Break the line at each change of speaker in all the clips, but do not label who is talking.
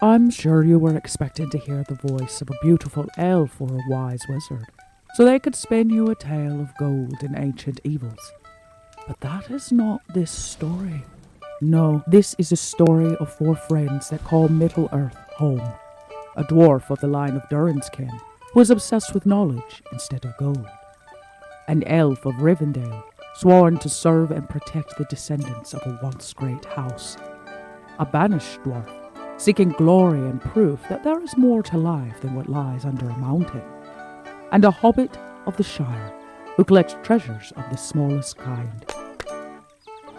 I'm sure you were expecting to hear the voice of a beautiful elf or a wise wizard, so they could spin you a tale of gold and ancient evils. But that is not this story. No, this is a story of four friends that call Middle-earth home. A dwarf of the line of Durin's kin, who is obsessed with knowledge instead of gold. An elf of Rivendell, sworn to serve and protect the descendants of a once great house. A banished dwarf, seeking glory and proof that there is more to life than what lies under a mountain. And a hobbit of the Shire, who collects treasures of the smallest kind.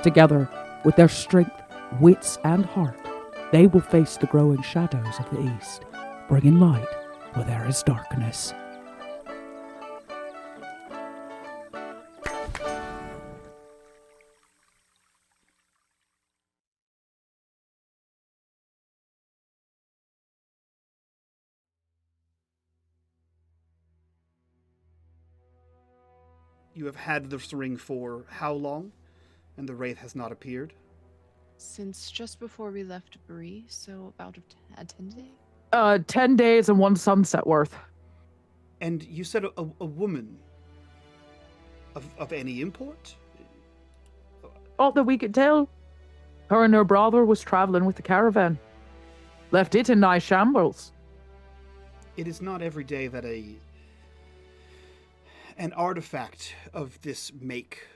Together, with their strength, wits, and heart, they will face the growing shadows of the East, bringing light where there is darkness.
You have had this ring for how long? And the wraith has not appeared?
Since just before we left Bree, so about 10 days?
10 days and one sunset worth.
And you said a woman of any import?
All that we could tell. Her and her brother was traveling with the caravan. Left it in nigh shambles.
It is not every day that an artifact of this make,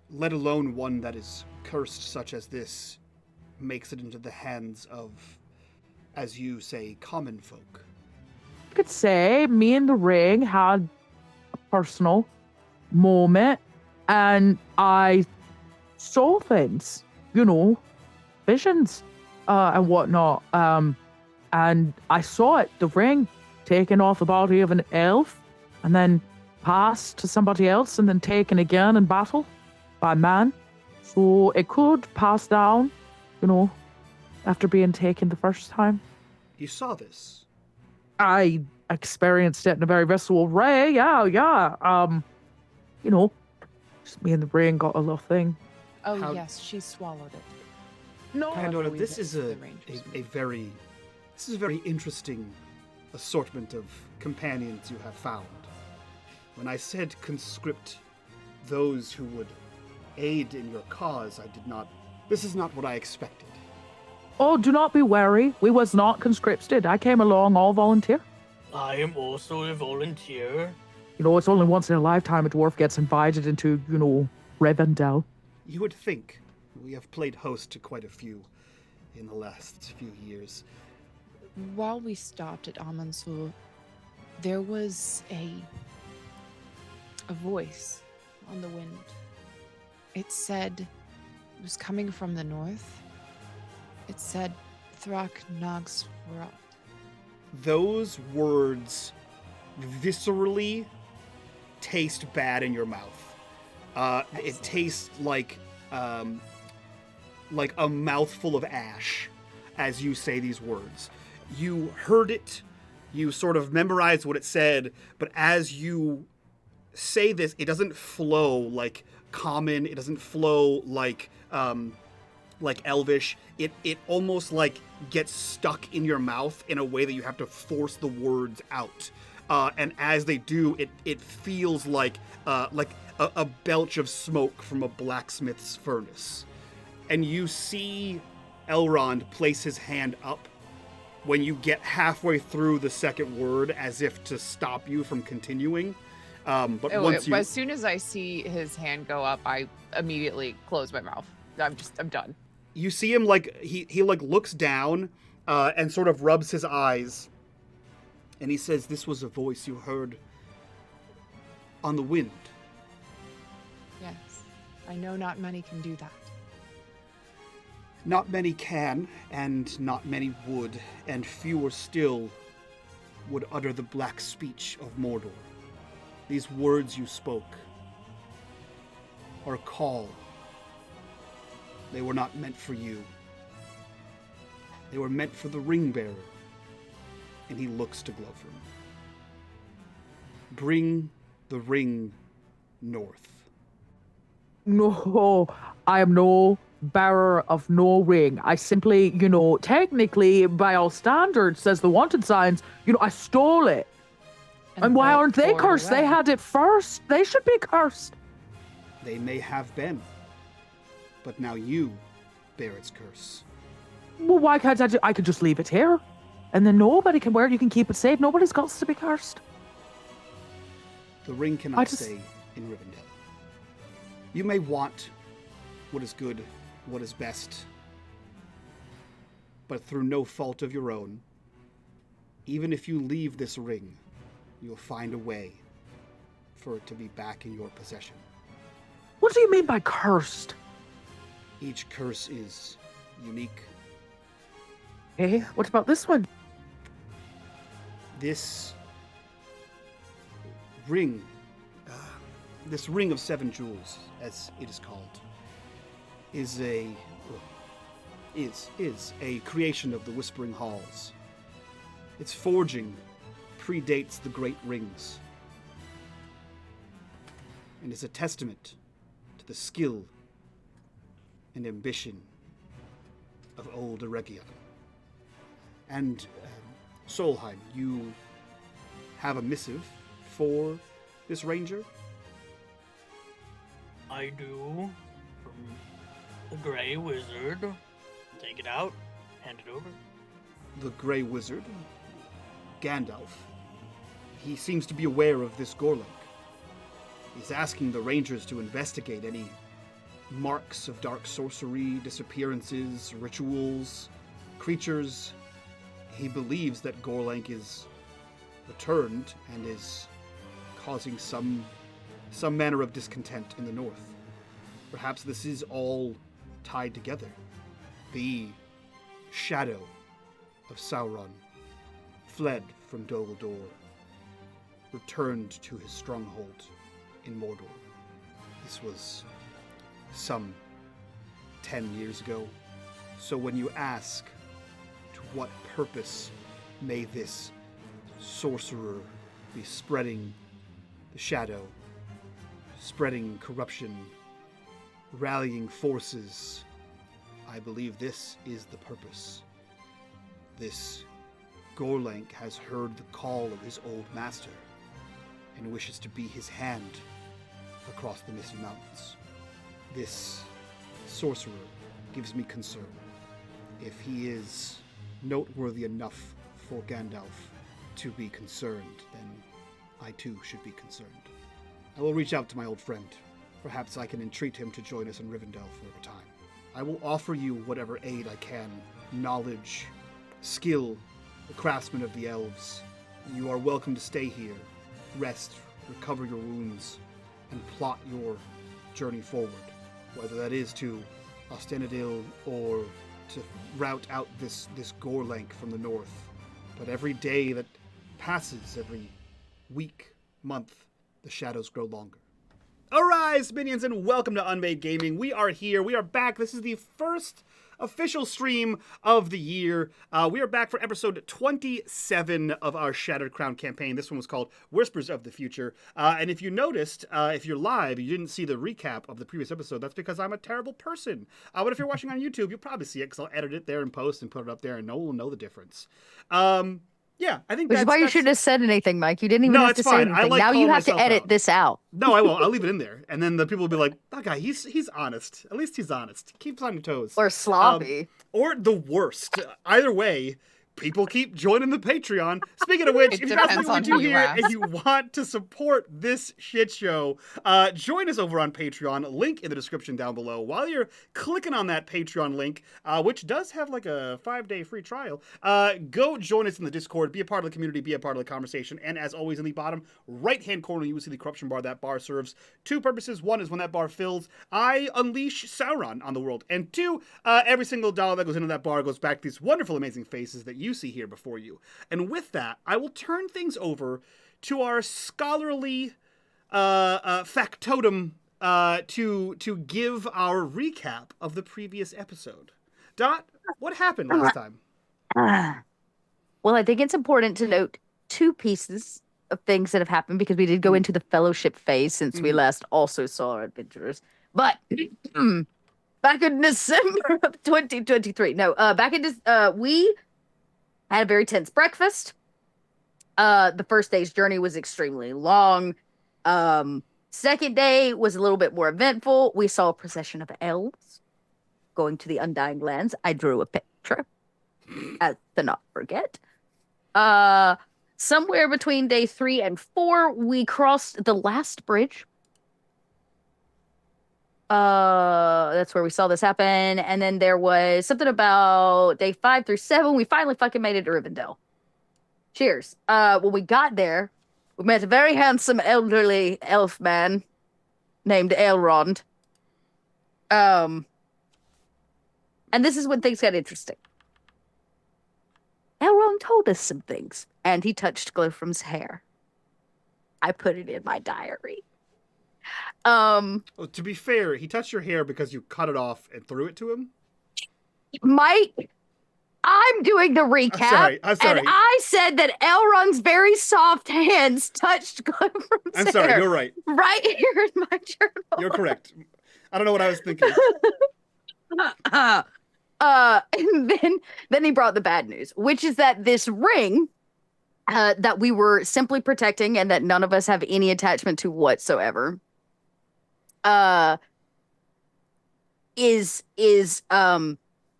let alone one that is cursed such as this, makes it into the hands of, as you say, common folk.
I could say me and the ring had a personal moment, and I saw things, visions and whatnot. And I saw it, the ring taken off the body of an elf, and then passed to somebody else, and then taken again in battle by man. So it could pass down, after being taken the first time.
You saw this?
I experienced it in a very visceral way. Yeah. Just me and the brain got a little thing.
Oh, yes, she swallowed it.
No,
Pandora, this is a very interesting assortment of companions you have found. When I said conscript those who would aid in your cause, this is not what I expected.
Oh, do not be wary. We was not conscripted. I came along all volunteer.
I am also a volunteer.
It's only once in a lifetime a dwarf gets invited into, Rivendell.
You would think. We have played host to quite a few in the last few years.
While we stopped at Amansul, there was a voice on the wind. It said, it was coming from the north. It said, Thrak Nags Varat.
Those words viscerally taste bad in your mouth. It tastes like a mouthful of ash as you say these words. You heard it, you sort of memorized what it said, but as you say this, it doesn't flow like common, it doesn't flow like Elvish. It almost like gets stuck in your mouth in a way that you have to force the words out. And as they do, it feels like a belch of smoke from a blacksmith's furnace. And you see Elrond place his hand up when you get halfway through the second word, as if to stop you from continuing.
As soon as I see his hand go up, I immediately close my mouth. I'm done.
You see him he looks down and sort of rubs his eyes, and he says, "This was a voice you heard on the wind."
Yes, I know not many can do that.
Not many can, and not many would, and fewer still would utter the black speech of Mordor. These words you spoke are a call. They were not meant for you. They were meant for the ring bearer. And he looks to Glowford. Bring the ring north.
No, I am no bearer of no ring. I simply, technically, by all standards, says the wanted signs, I stole it. And why aren't they cursed? They had it first. They should be cursed.
They may have been, but now you bear its curse.
Well, why can't I could just leave it here. And then nobody can wear it. You can keep it safe. Nobody's got to be cursed.
The ring cannot stay in Rivendell. You may want what is good, what is best, but through no fault of your own, even if you leave this ring, you'll find a way for it to be back in your possession.
What do you mean by cursed?
Each curse is unique.
Eh? What about this one?
This ring of 7 jewels, as it is called, is a creation of the Whispering Halls. Its forging predates the Great Rings, and is a testament to the skill and ambition of old Eregion. And Solheim, you have a missive for this ranger?
I do. From the Grey Wizard. Take it out. Hand it over.
The Grey Wizard, Gandalf, he seems to be aware of this Gorlink. He's asking the rangers to investigate any marks of dark sorcery, disappearances, rituals, creatures. He believes that Gorlank is returned and is causing some manner of discontent in the north. Perhaps this is all tied together. The shadow of Sauron fled from Dol Guldur, returned to his stronghold in Mordor. This was some 10 years ago. So when you ask, to what purpose may this sorcerer be spreading the shadow, spreading corruption, rallying forces, I believe this is the purpose. This Gorlank has heard the call of his old master and wishes to be his hand across the Misty Mountains. This sorcerer gives me concern. If he is noteworthy enough for Gandalf to be concerned, then I too should be concerned. I will reach out to my old friend. Perhaps I can entreat him to join us in Rivendell for a time. I will offer you whatever aid I can, knowledge, skill, the craftsmen of the Elves. You are welcome to stay here, rest, recover your wounds, and plot your journey forward, whether that is to Ostenadil or to rout out this Gorlank from the north. But every day that passes, every week, month, the shadows grow longer. Arise, minions, and welcome to unMadeGaming. We are here. We are back. This is the first official stream of the year. We are back for episode 27 of our Shattered Crown campaign. This one was called Whispers of the Future. And if you noticed, if you're live, you didn't see the recap of the previous episode, that's because I'm a terrible person. But if you're watching on YouTube, you'll probably see it because I'll edit it there in post and put it up there and no one will know the difference. Yeah, I think
Which is why you shouldn't have said anything, Mike. You didn't even have to say anything. Now you have to edit this out.
No, I won't. I'll leave it in there. And then the people will be like, that guy, he's honest. At least he's honest. He keeps on your toes.
Or sloppy.
Or the worst. Either way, people keep joining the Patreon. Speaking of which, if you guys like what we do here and you want to support this shit show, join us over on Patreon. Link in the description down below. While you're clicking on that Patreon link, which does have like a 5-day free trial, go join us in the Discord. Be a part of the community. Be a part of the conversation. And as always, in the bottom right-hand corner, you will see the corruption bar. That bar serves 2 purposes. 1 is when that bar fills, I unleash Sauron on the world. And 2, every single dollar that goes into that bar goes back to these wonderful, amazing faces that you see here before you. And with that, I will turn things over to our scholarly factotum to give our recap of the previous episode. Dot, what happened last time?
Well, I think it's important to note 2 pieces of things that have happened because we did go into the fellowship phase since we last also saw our adventurers. But back in December of 2023. No, back in this, we had a very tense breakfast. The first day's journey was extremely long. Second day was a little bit more eventful. We saw a procession of elves going to the Undying Lands. I drew a picture, as to not forget. Somewhere between day 3 and 4, we crossed the last bridge. That's where we saw this happen. And then there was something about day 5 through 7. We finally fucking made it to Rivendell. Cheers. When we got there, we met a very handsome elderly elf man named Elrond. And this is when things got interesting. Elrond told us some things, and he touched Glowfrom's hair. I put it in my diary.
Well, to be fair, he touched your hair because you cut it off and threw it to him?
Mike, I'm doing the recap.
I'm sorry.
And I said that Elrond's very soft hands touched Glowfrom's hair.
I'm sorry, you're right.
Right here in my journal.
You're correct. I don't know what I was thinking.
And then he brought the bad news, which is that this ring that we were simply protecting and that none of us have any attachment to whatsoever is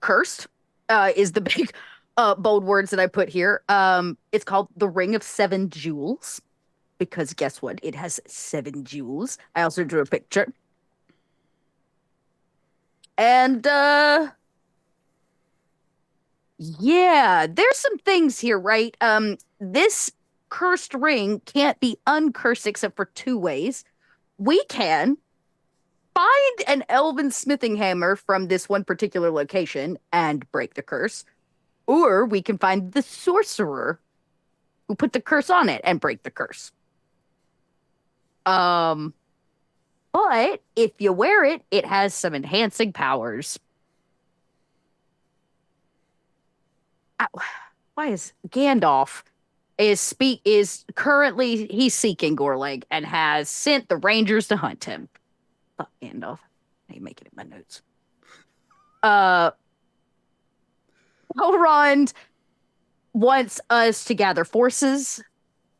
cursed, is the big bold words that I put here. It's called the Ring of 7 Jewels, because guess what? It has 7 jewels. I also drew a picture. And yeah, there's some things here, right? This cursed ring can't be uncursed except for 2 ways. We can find an elven smithing hammer from this one particular location and break the curse, or we can find the sorcerer who put the curse on it and break the curse. But if you wear it, it has some enhancing powers. Why is Gandalf is currently he's seeking Gorlag and has sent the Rangers to hunt him. Fuck Gandalf. I ain't making it in my notes. Elrond wants us to gather forces,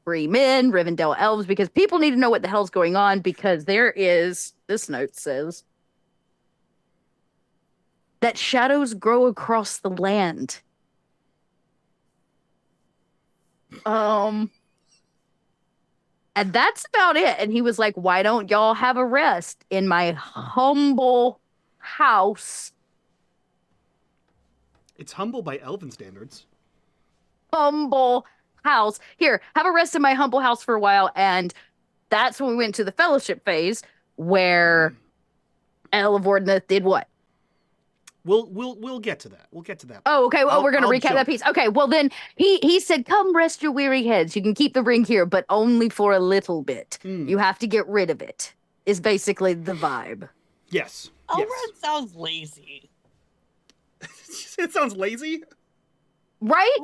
free men, Rivendell elves, because people need to know what the hell's going on, because there is, this note says, that shadows grow across the land. And that's about it. And he was like, why don't y'all have a rest in my humble house?
It's humble by elven standards.
Humble house. Here, have a rest in my humble house for a while. And that's when we went to the fellowship phase, where Elevordna did what?
We'll get to that. We'll get to that.
Oh, okay. Well, we're going to recap
jump.
that piece. Okay. Well, then he said, come rest your weary heads. You can keep the ring here, but only for a little bit. You have to get rid of it, is basically the vibe.
Yes.
Elrond
Yes.
sounds lazy.
It sounds lazy.
Right?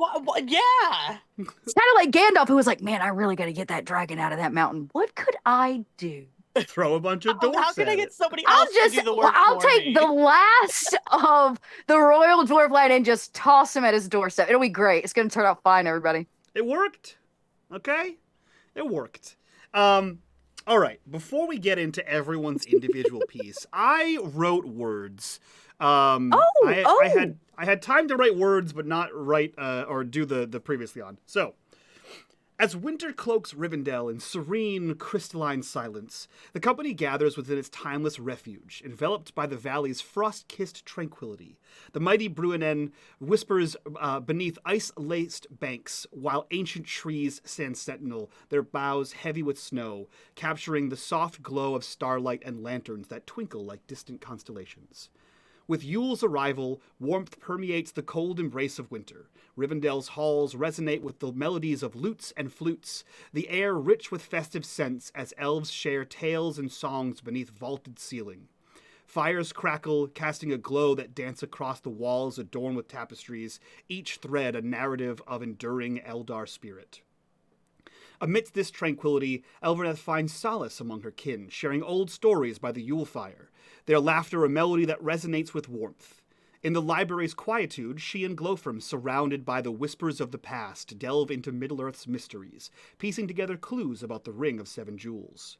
Yeah.
It's kind of like Gandalf, who was like, man, I really got to get that dragon out of that mountain. What could I do?
Throw a bunch of dwarves
How can
at
I get
it.
somebody else to do the work
I'll
for
take
me?
the last of the royal dwarf line and just toss him at his doorstep. It'll be great. It's going to turn out fine, everybody.
It worked. Okay? It worked. All right. Before we get into everyone's individual piece, I wrote words. I had time to write words, but not write or do the previously on. So, as winter cloaks Rivendell in serene, crystalline silence, the company gathers within its timeless refuge, enveloped by the valley's frost-kissed tranquility. The mighty Bruinen whispers beneath ice-laced banks, while ancient trees stand sentinel, their boughs heavy with snow, capturing the soft glow of starlight and lanterns that twinkle like distant constellations. With Yule's arrival, warmth permeates the cold embrace of winter. Rivendell's halls resonate with the melodies of lutes and flutes, the air rich with festive scents as elves share tales and songs beneath vaulted ceiling. Fires crackle, casting a glow that dance across the walls adorned with tapestries, each thread a narrative of enduring Eldar spirit. Amidst this tranquility, Elverneth finds solace among her kin, sharing old stories by the Yule fire, their laughter a melody that resonates with warmth. In the library's quietude, she and Glofrim, surrounded by the whispers of the past, delve into Middle-earth's mysteries, piecing together clues about the Ring of Seven Jewels.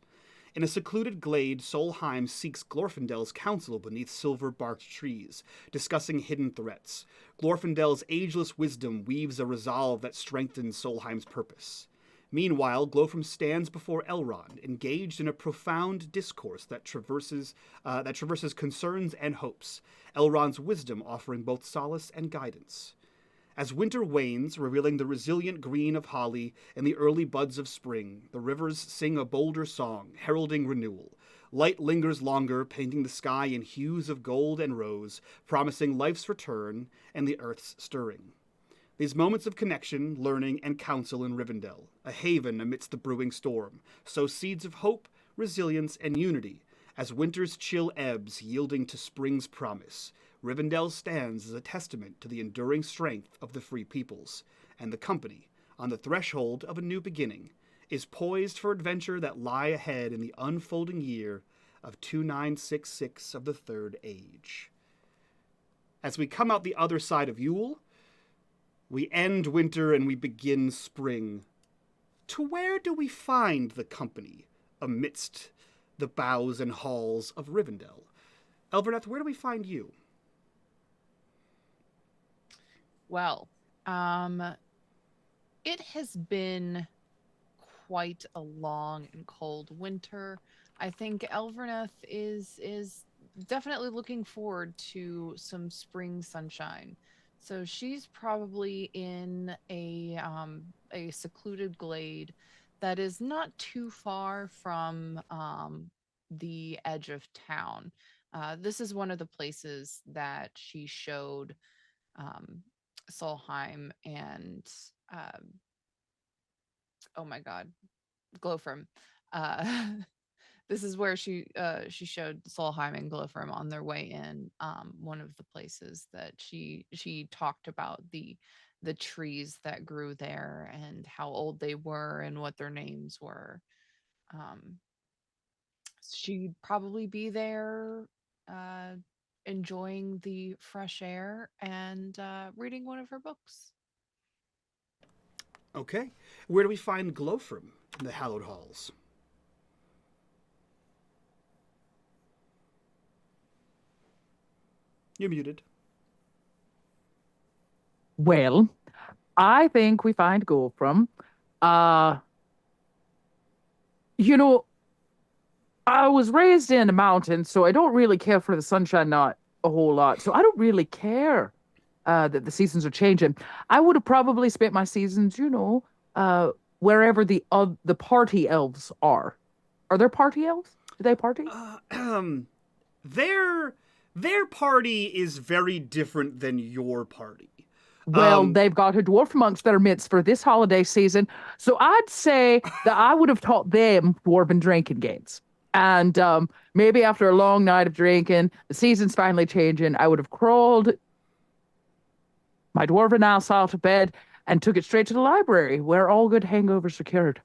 In a secluded glade, Solheim seeks Glorfindel's counsel beneath silver-barked trees, discussing hidden threats. Glorfindel's ageless wisdom weaves a resolve that strengthens Solheim's purpose. Meanwhile, Glofrim stands before Elrond, engaged in a profound discourse that traverses concerns and hopes, Elrond's wisdom offering both solace and guidance. As winter wanes, revealing the resilient green of holly and the early buds of spring, the rivers sing a bolder song, heralding renewal. Light lingers longer, painting the sky in hues of gold and rose, promising life's return and the earth's stirring. These moments of connection, learning, and counsel in Rivendell, a haven amidst the brewing storm, sow seeds of hope, resilience, and unity, as winter's chill ebbs, yielding to spring's promise. Rivendell stands as a testament to the enduring strength of the free peoples, and the company, on the threshold of a new beginning, is poised for adventure that lie ahead in the unfolding year of 2966 of the Third Age. As we come out the other side of Yule, we end winter and we begin spring. To where do we find the company amidst the boughs and halls of Rivendell? Elverneth, where do we find you?
Well, it has been quite a long and cold winter. I think Elverneth is definitely looking forward to some spring sunshine. So she's probably in a secluded glade that is not too far from the edge of town. This is one of the places that she showed Solheim and oh my God, Glofrim. This is where she showed Solheim and Glofrim on their way in. One of the places that she talked about the trees that grew there and how old they were and what their names were. She'd probably be there enjoying the fresh air and reading one of her books.
Okay. Where do we find Glofrim in the hallowed halls? You're muted.
Well, I think we find Glofrim. You know, I was raised in a mountain, so I don't really care for the sunshine, not a whole lot. So I don't really care that the seasons are changing. I would have probably spent my seasons, wherever the party elves are. Are there party elves? Do they party?
Their party is very different than your party.
Well, they've got a dwarf amongst their midst for this holiday season, so I'd say that I would have taught them dwarven drinking games. And maybe after a long night of drinking, the season's finally changing, I would have crawled my dwarven ass out of bed and took it straight to the library, where all good hangovers are cured.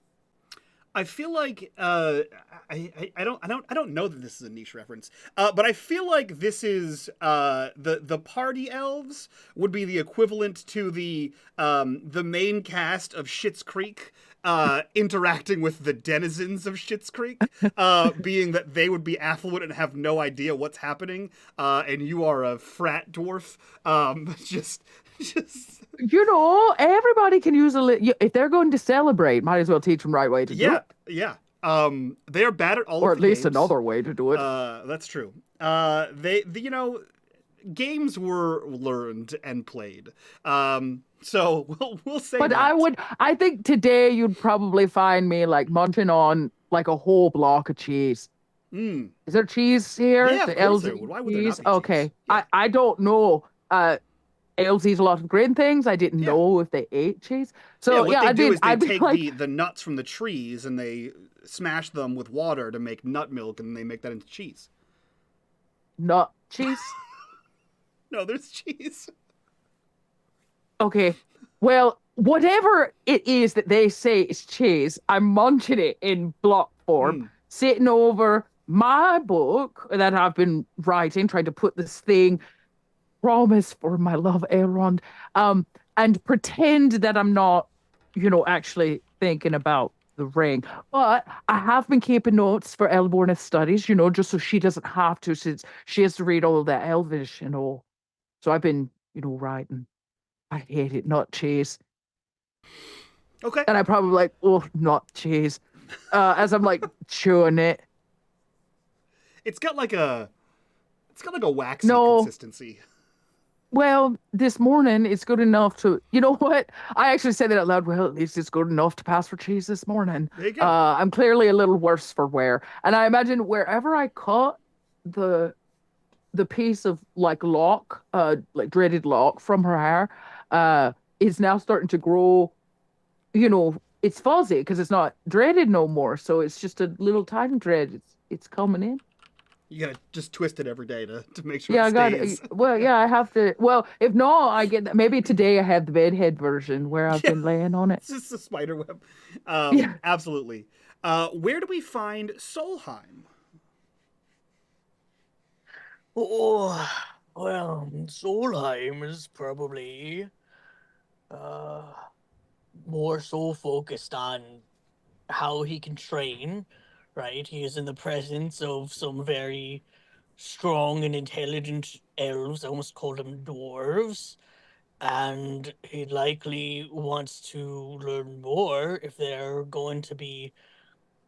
I feel like I don't know that this is a niche reference, but I feel like this is the party elves would be the equivalent to the main cast of Schitt's Creek interacting with the denizens of Schitt's Creek, being that they would be affluent and have no idea what's happening, and you are a frat dwarf. Just.
Everybody can use if they're going to celebrate, might as well teach them the right way to do it.
Yeah. They're bad at all
or
of the
at least
games.
Another way to do it.
That's true. Games were learned and played. So we'll say
But
that.
I think today you'd probably find me like munching on like a whole block of cheese.
Mm.
Is there cheese here?
Yeah,
The
of course
elves
there
eat
would. Why would there not
cheese?
be cheese?
Okay.
Yeah.
I don't know. Elves eat a lot of green things. I didn't know if they ate cheese. So
what they do is they
I'd be
take
like,
the nuts from the trees and they smash them with water to make nut milk, and they make that into cheese.
nut cheese.
No, there's cheese.
Okay. Well, whatever it is that they say is cheese, I'm munching it in block form, sitting over my book that I've been writing, trying to put this thing, promise for my love, Elrond, and pretend that I'm not, actually thinking about the ring. But I have been keeping notes for Elborn's studies, just so she doesn't have to, since she has to read all that Elvish and all. So I've been, writing. I hate it, not cheese.
Okay.
And I probably like, oh, not cheese. As I'm like chewing it.
It's got like a waxy
No.
consistency.
Well, this morning it's good enough to, you know what? I actually said that out loud. Well, at least it's good enough to pass for cheese this morning.
There you go.
I'm clearly a little worse for wear. And I imagine wherever I cut the piece of like lock, like dreaded lock from her hair, is now starting to grow, it's fuzzy because it's not dreaded no more. So it's just a little tiny dread. It's coming in.
You gotta just twist it every day to make sure
Yeah,
it stays.
well, yeah, I have to. Well, if not, I get maybe today I have the bedhead version where I've been laying on it.
It's just a spider web.
Yeah.
Absolutely. Where do we find Solheim?
Oh, well, Solheim is probably more so focused on how he can train, right? He is in the presence of some very strong and intelligent elves. I almost called them dwarves. And he likely wants to learn more if they're going to be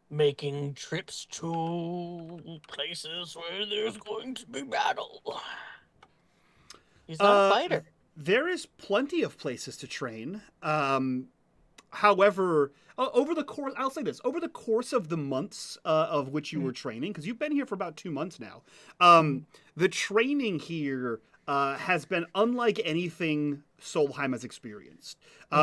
making trips to places where there's going to be battle. He's not a fighter.
There is plenty of places to train. However, over the course, I'll say this, over the course of the months of which you were training, because you've been here for about 2 months now, the training here has been unlike anything Solheim has experienced.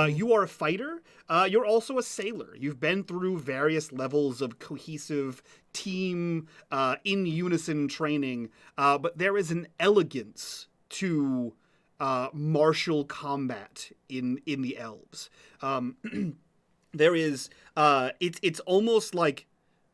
You are a fighter. You're also a sailor. You've been through various levels of cohesive team, in unison training, but there is an elegance to martial combat in the elves. There is it's almost like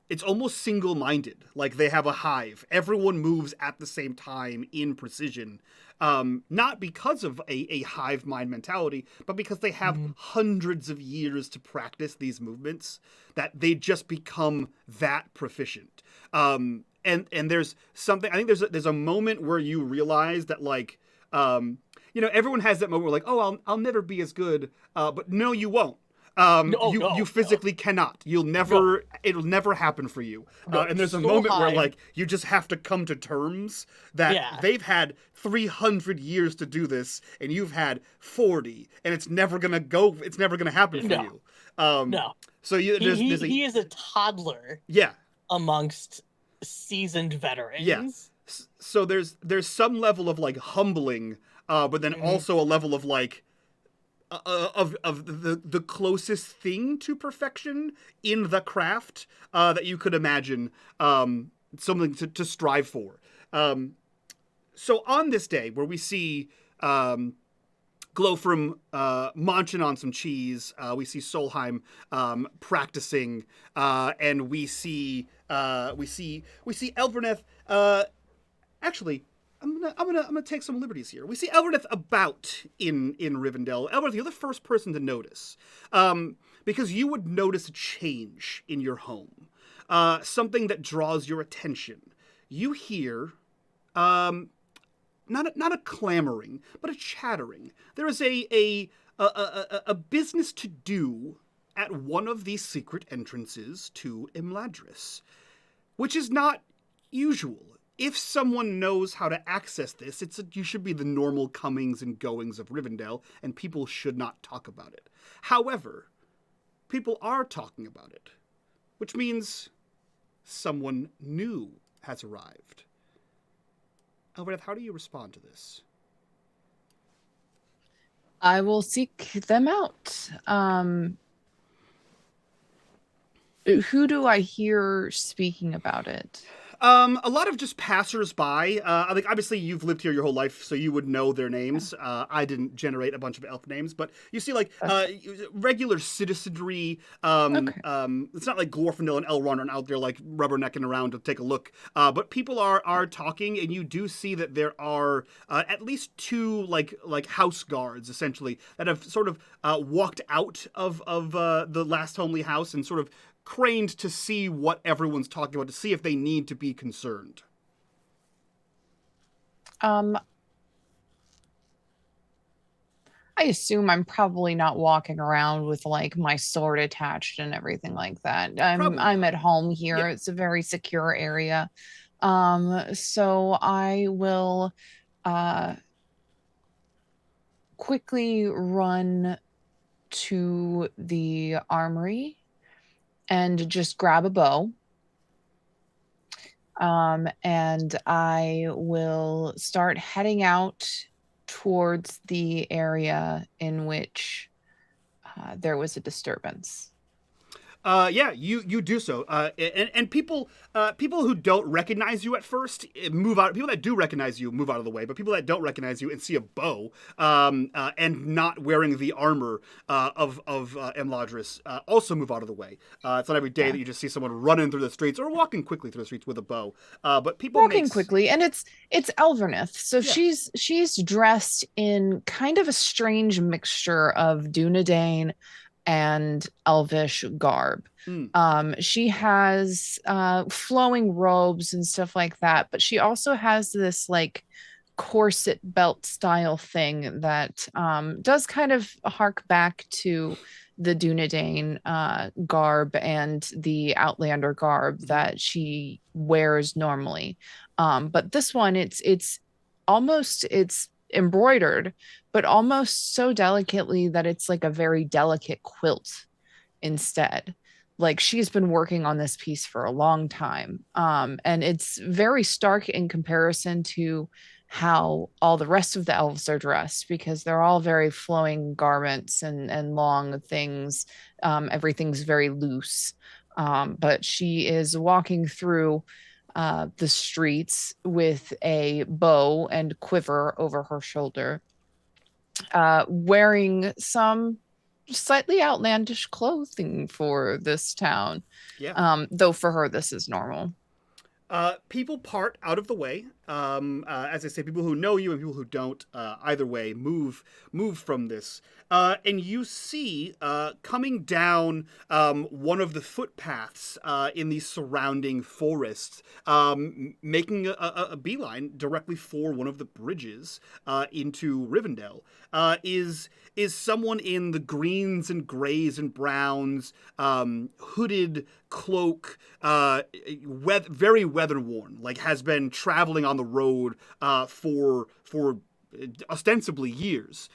it's almost single-minded. Like they have a hive. Everyone moves at the same time in precision. Not because of a hive mind mentality, but because they have hundreds of years to practice these movements, that they just become that proficient. And there's something, I think there's a moment where you realize that, like, everyone has that moment where, like, oh, I'll never be as good, but no, you won't. You physically cannot. You'll never. It'll never happen for you. And there's a moment where, like, you just have to come to terms that they've had 300 years to do this, and you've had 40, and it's never gonna go. It's never gonna happen for you.
No.
So
he is a toddler.
Yeah.
Amongst seasoned veterans.
Yeah. So there's some level of, like, humbling, but then also a level of, like, of the closest thing to perfection in the craft that you could imagine, something to strive for. So on this day where we see Glowfram munching on some cheese, we see Solheim practicing, and we see Elverneth. Actually, I'm gonna take some liberties here. We see Elverneth about in Rivendell. Elverneth, you're the first person to notice, because you would notice a change in your home, something that draws your attention. You hear, not a clamoring, but a chattering. There is a business to do at one of these secret entrances to Imladris, which is not usual. If someone knows how to access this, you should be the normal comings and goings of Rivendell, and people should not talk about it. However, people are talking about it, which means someone new has arrived. Elverneth, how do you respond to this?
I will seek them out. Who do I hear speaking about it?
A lot of just passers-by. Like obviously you've lived here your whole life, so you would know their names. I didn't generate a bunch of elf names, but you see like regular citizenry.
Okay.
It's not like Glorfindel and Elrond are out there like rubbernecking around to take a look. But people are talking, and you do see that there are at least two like house guards essentially that have sort of walked out of the last homely house and sort of craned to see what everyone's talking about, to see if they need to be concerned.
I assume I'm probably not walking around with like my sword attached and everything like that.
Probably
I'm
not.
at home here.
Yeah.
It's a very secure area. So I will quickly run to the armory and just grab a bow. And I will start heading out towards the area in which there was a disturbance.
Yeah, you do so, and people who don't recognize you at first move out. People that do recognize you move out of the way, but people that don't recognize you and see a bow and not wearing the armor of Imladris also move out of the way. It's not every day that you just see someone running through the streets or walking quickly through the streets with a bow. But people
Walking quickly, and it's Elverneth, so
Yeah.
she's dressed in kind of a strange mixture of Dunedain and Elvish garb. She has flowing robes and stuff like that, but she also has this like corset belt style thing that does kind of hark back to the Dunedain garb and the Outlander garb that she wears normally. But this one, it's almost it's embroidered, but almost so delicately that it's like a very delicate quilt instead. Like she's been working on this piece for a long time. And it's very stark in comparison to how all the rest of the elves are dressed, because they're all very flowing garments and long things. Everything's very loose. But she is walking through the streets with a bow and quiver over her shoulder, wearing some slightly outlandish clothing for this town.
Yeah.
Though for her, this is normal.
People part out of the way. As I say, people who know you and people who don't, either way, move from this. And you see coming down one of the footpaths in the surrounding forests, making a beeline directly for one of the bridges into Rivendell, is someone in the greens and grays and browns, hooded cloak, very weather worn, like has been traveling on the road for ostensibly years.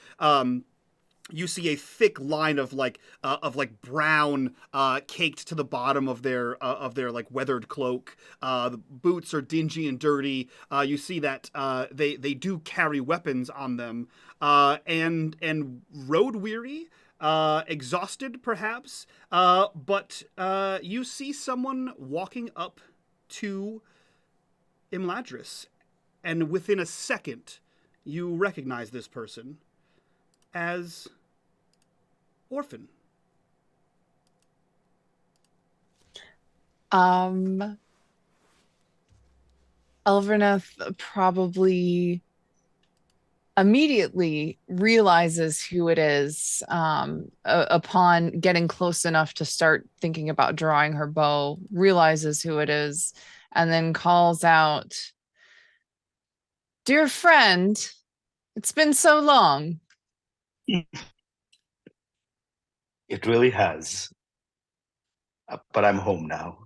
You see a thick line of brown caked to the bottom of their like weathered cloak. The boots are dingy and dirty. You see that they do carry weapons on them, and road weary. Exhausted, perhaps, but you see someone walking up to Imladris, and within a second, you recognize this person as Orphan.
Elverneth probably immediately realizes who it is upon getting close enough to start thinking about drawing her bow, realizes who it is, and then calls out, "Dear friend, it's been so long."
It really has. But I'm home now.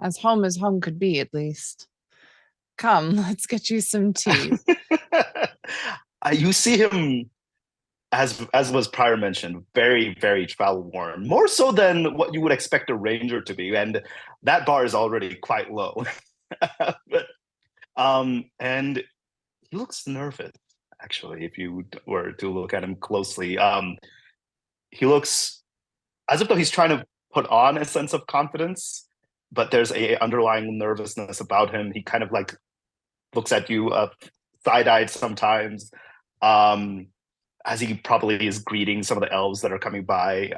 As home could be, at least. Come, let's get you some tea.
You see him, as was prior mentioned, very, very travel worn, more so than what you would expect a ranger to be, and that bar is already quite low. And he looks nervous, actually, if you were to look at him closely. He looks as if though he's trying to put on a sense of confidence, but there's a underlying nervousness about him. He kind of like looks at you side-eyed sometimes, as he probably is greeting some of the elves that are coming by.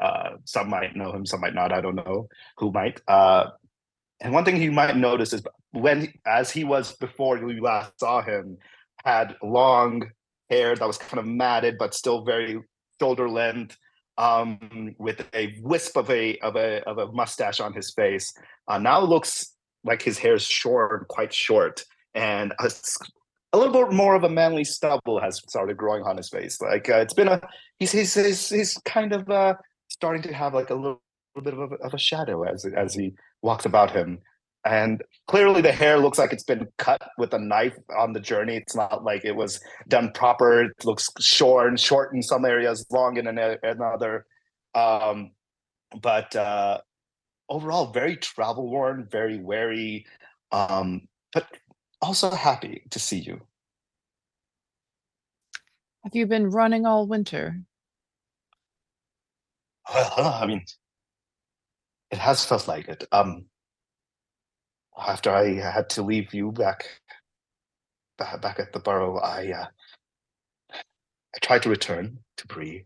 Some might know him, some might not. I don't know who might. And one thing you might notice is as he was before you last saw him, had long hair that was kind of matted but still very shoulder length, with a wisp of a mustache on his face. Now looks like his hair's shorn quite short, and a little bit more of a manly stubble has started growing on his face. Like it's been he's kind of starting to have like a little bit of a shadow as he walks about him. And clearly the hair looks like it's been cut with a knife on the journey. It's not like it was done proper. It looks short in some areas, long in another. But overall, very travel worn, very wary, but also happy to see you.
Have you been running all winter?
Well, I mean, it has felt like it. After I had to leave you back at the burrow, I tried to return to Bree,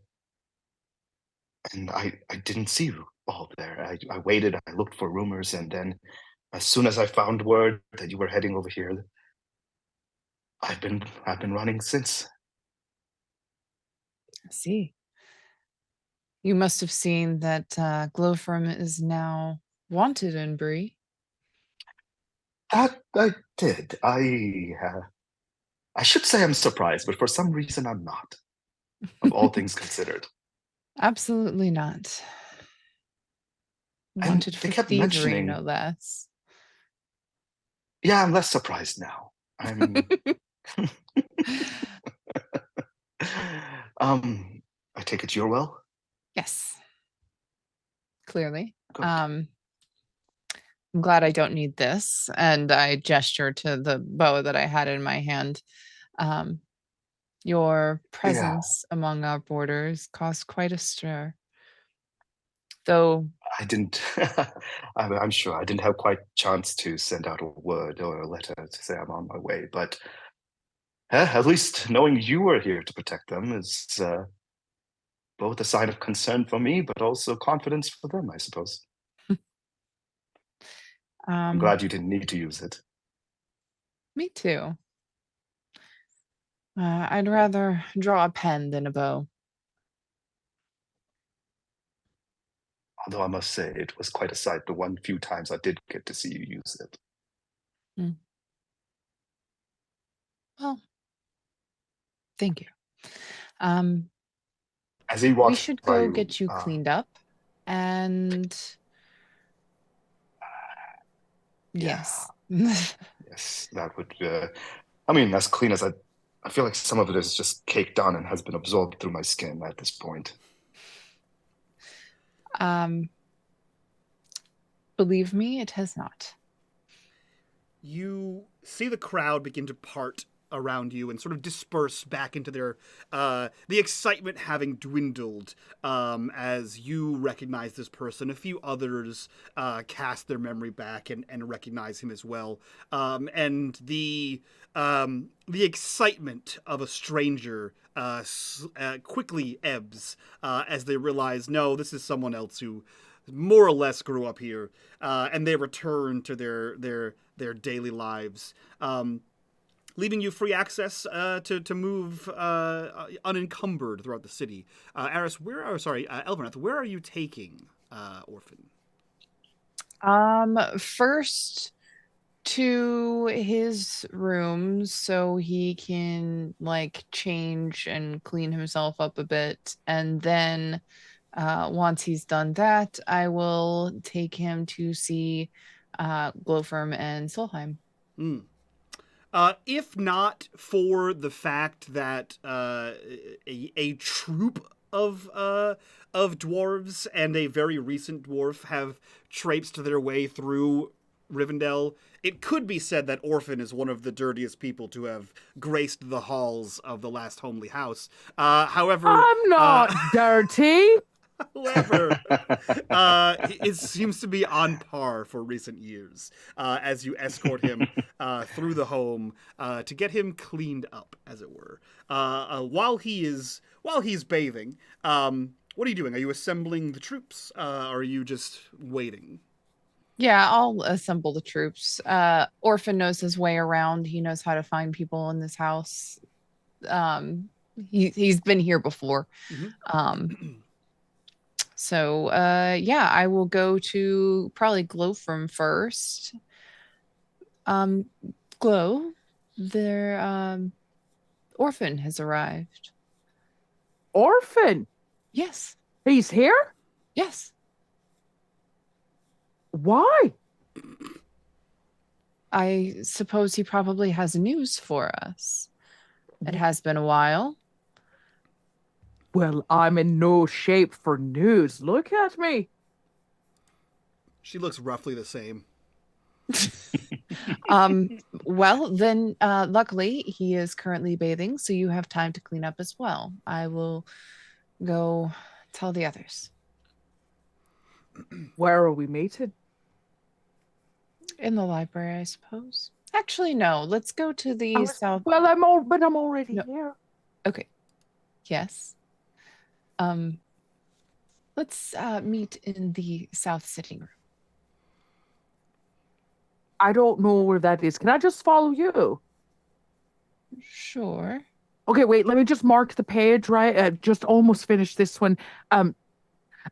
and I didn't see you all there. I waited, I looked for rumors, and then as soon as I found word that you were heading over here, I've been running since.
I see. You must have seen that Glowform is now wanted in Bree.
That I did. I should say I'm surprised, but for some reason I'm not. Of all things considered.
Absolutely not.
And
Wanted
they
for
kept
thievery,
mentioning.
no less.
Yeah, I'm less surprised now. I'm I take it you're well?
Yes. Clearly.
Good.
I'm glad I don't need this. And I gesture to the bow that I had in my hand. Your presence among our borders caused quite a stir. Though
I didn't I'm sure I didn't have quite a chance to send out a word or a letter to say I'm on my way, but at least knowing you were here to protect them is both a sign of concern for me, but also confidence for them, I suppose. I'm glad you didn't need to use it.
Me too. I'd rather draw a pen than a bow.
Although I must say it was quite a sight the one few times I did get to see you use it.
Well, thank you.
As he walks
We should
by
go
you,
get you cleaned up. And yes.
yes, that would. I mean, as clean as I feel like some of it is just caked on and has been absorbed through my skin at this point.
Believe me, it has not.
You see the crowd begin to part around you and sort of disperse back into their the excitement having dwindled as you recognize this person. A few others cast their memory back and recognize him as well, and the excitement of a stranger quickly ebbs as they realize, no, this is someone else who more or less grew up here, and they return to their daily lives, leaving you free access to move unencumbered throughout the city. Elvernath, where are you taking Orphan?
First to his room so he can like change and clean himself up a bit, and then once he's done that, I will take him to see Glowfirm and Solheim.
If not for the fact that a troop of dwarves and a very recent dwarf have traipsed their way through Rivendell, it could be said that Orphan is one of the dirtiest people to have graced the halls of the last homely house. However,
I'm not dirty.
However, it seems to be on par for recent years as you escort him through the home to get him cleaned up, as it were. While he's bathing, what are you doing? Are you assembling the troops? Or are you just waiting?
Yeah, I'll assemble the troops. Orphan knows his way around. He knows how to find people in this house. He's been here before. So yeah, I will go to probably Glowfrom first. Glow, their orphan has arrived.
Orphan?
Yes,
He's here?
yes.
Why?
I suppose he probably has news for us. It has been a while.
Well, I'm in no shape for news. Look at me.
She looks roughly the same.
Well, then, luckily he is currently bathing, so you have time to clean up as well. I will go tell the others.
Where are we meeting?
In the library, I suppose. Actually, no. Let's go to the south.
Well, I'm already
No.
here.
Okay. Yes. Let's meet in the south sitting room.
I don't know where that is. Can I just follow you?
Sure.
Okay, wait, let me just mark the page, right? Just almost finished this one. And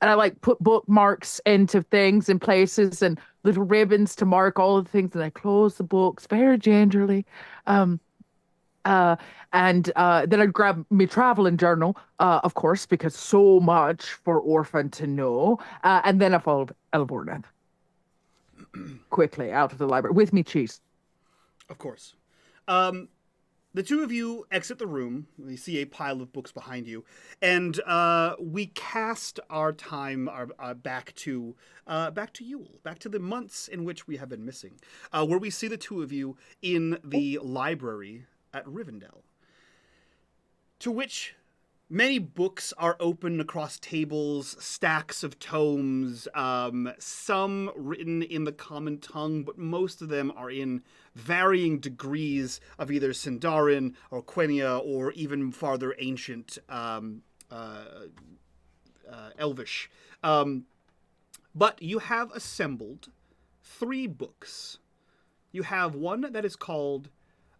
I like put bookmarks into things and places and little ribbons to mark all of the things, and I close the books very gingerly. And then I grab my traveling journal, of course, because so much for Orphan to know. And then I follow Elborneth quickly out of the library with me cheese.
Of course. The two of you exit the room. You see a pile of books behind you, and we cast our time back to Yule, back to the months in which we have been missing, where we see the two of you in the library at Rivendell, to which many books are open across tables, stacks of tomes, some written in the common tongue, but most of them are in varying degrees of either Sindarin or Quenya or even farther ancient Elvish. But you have assembled 3 books. You have one that is called,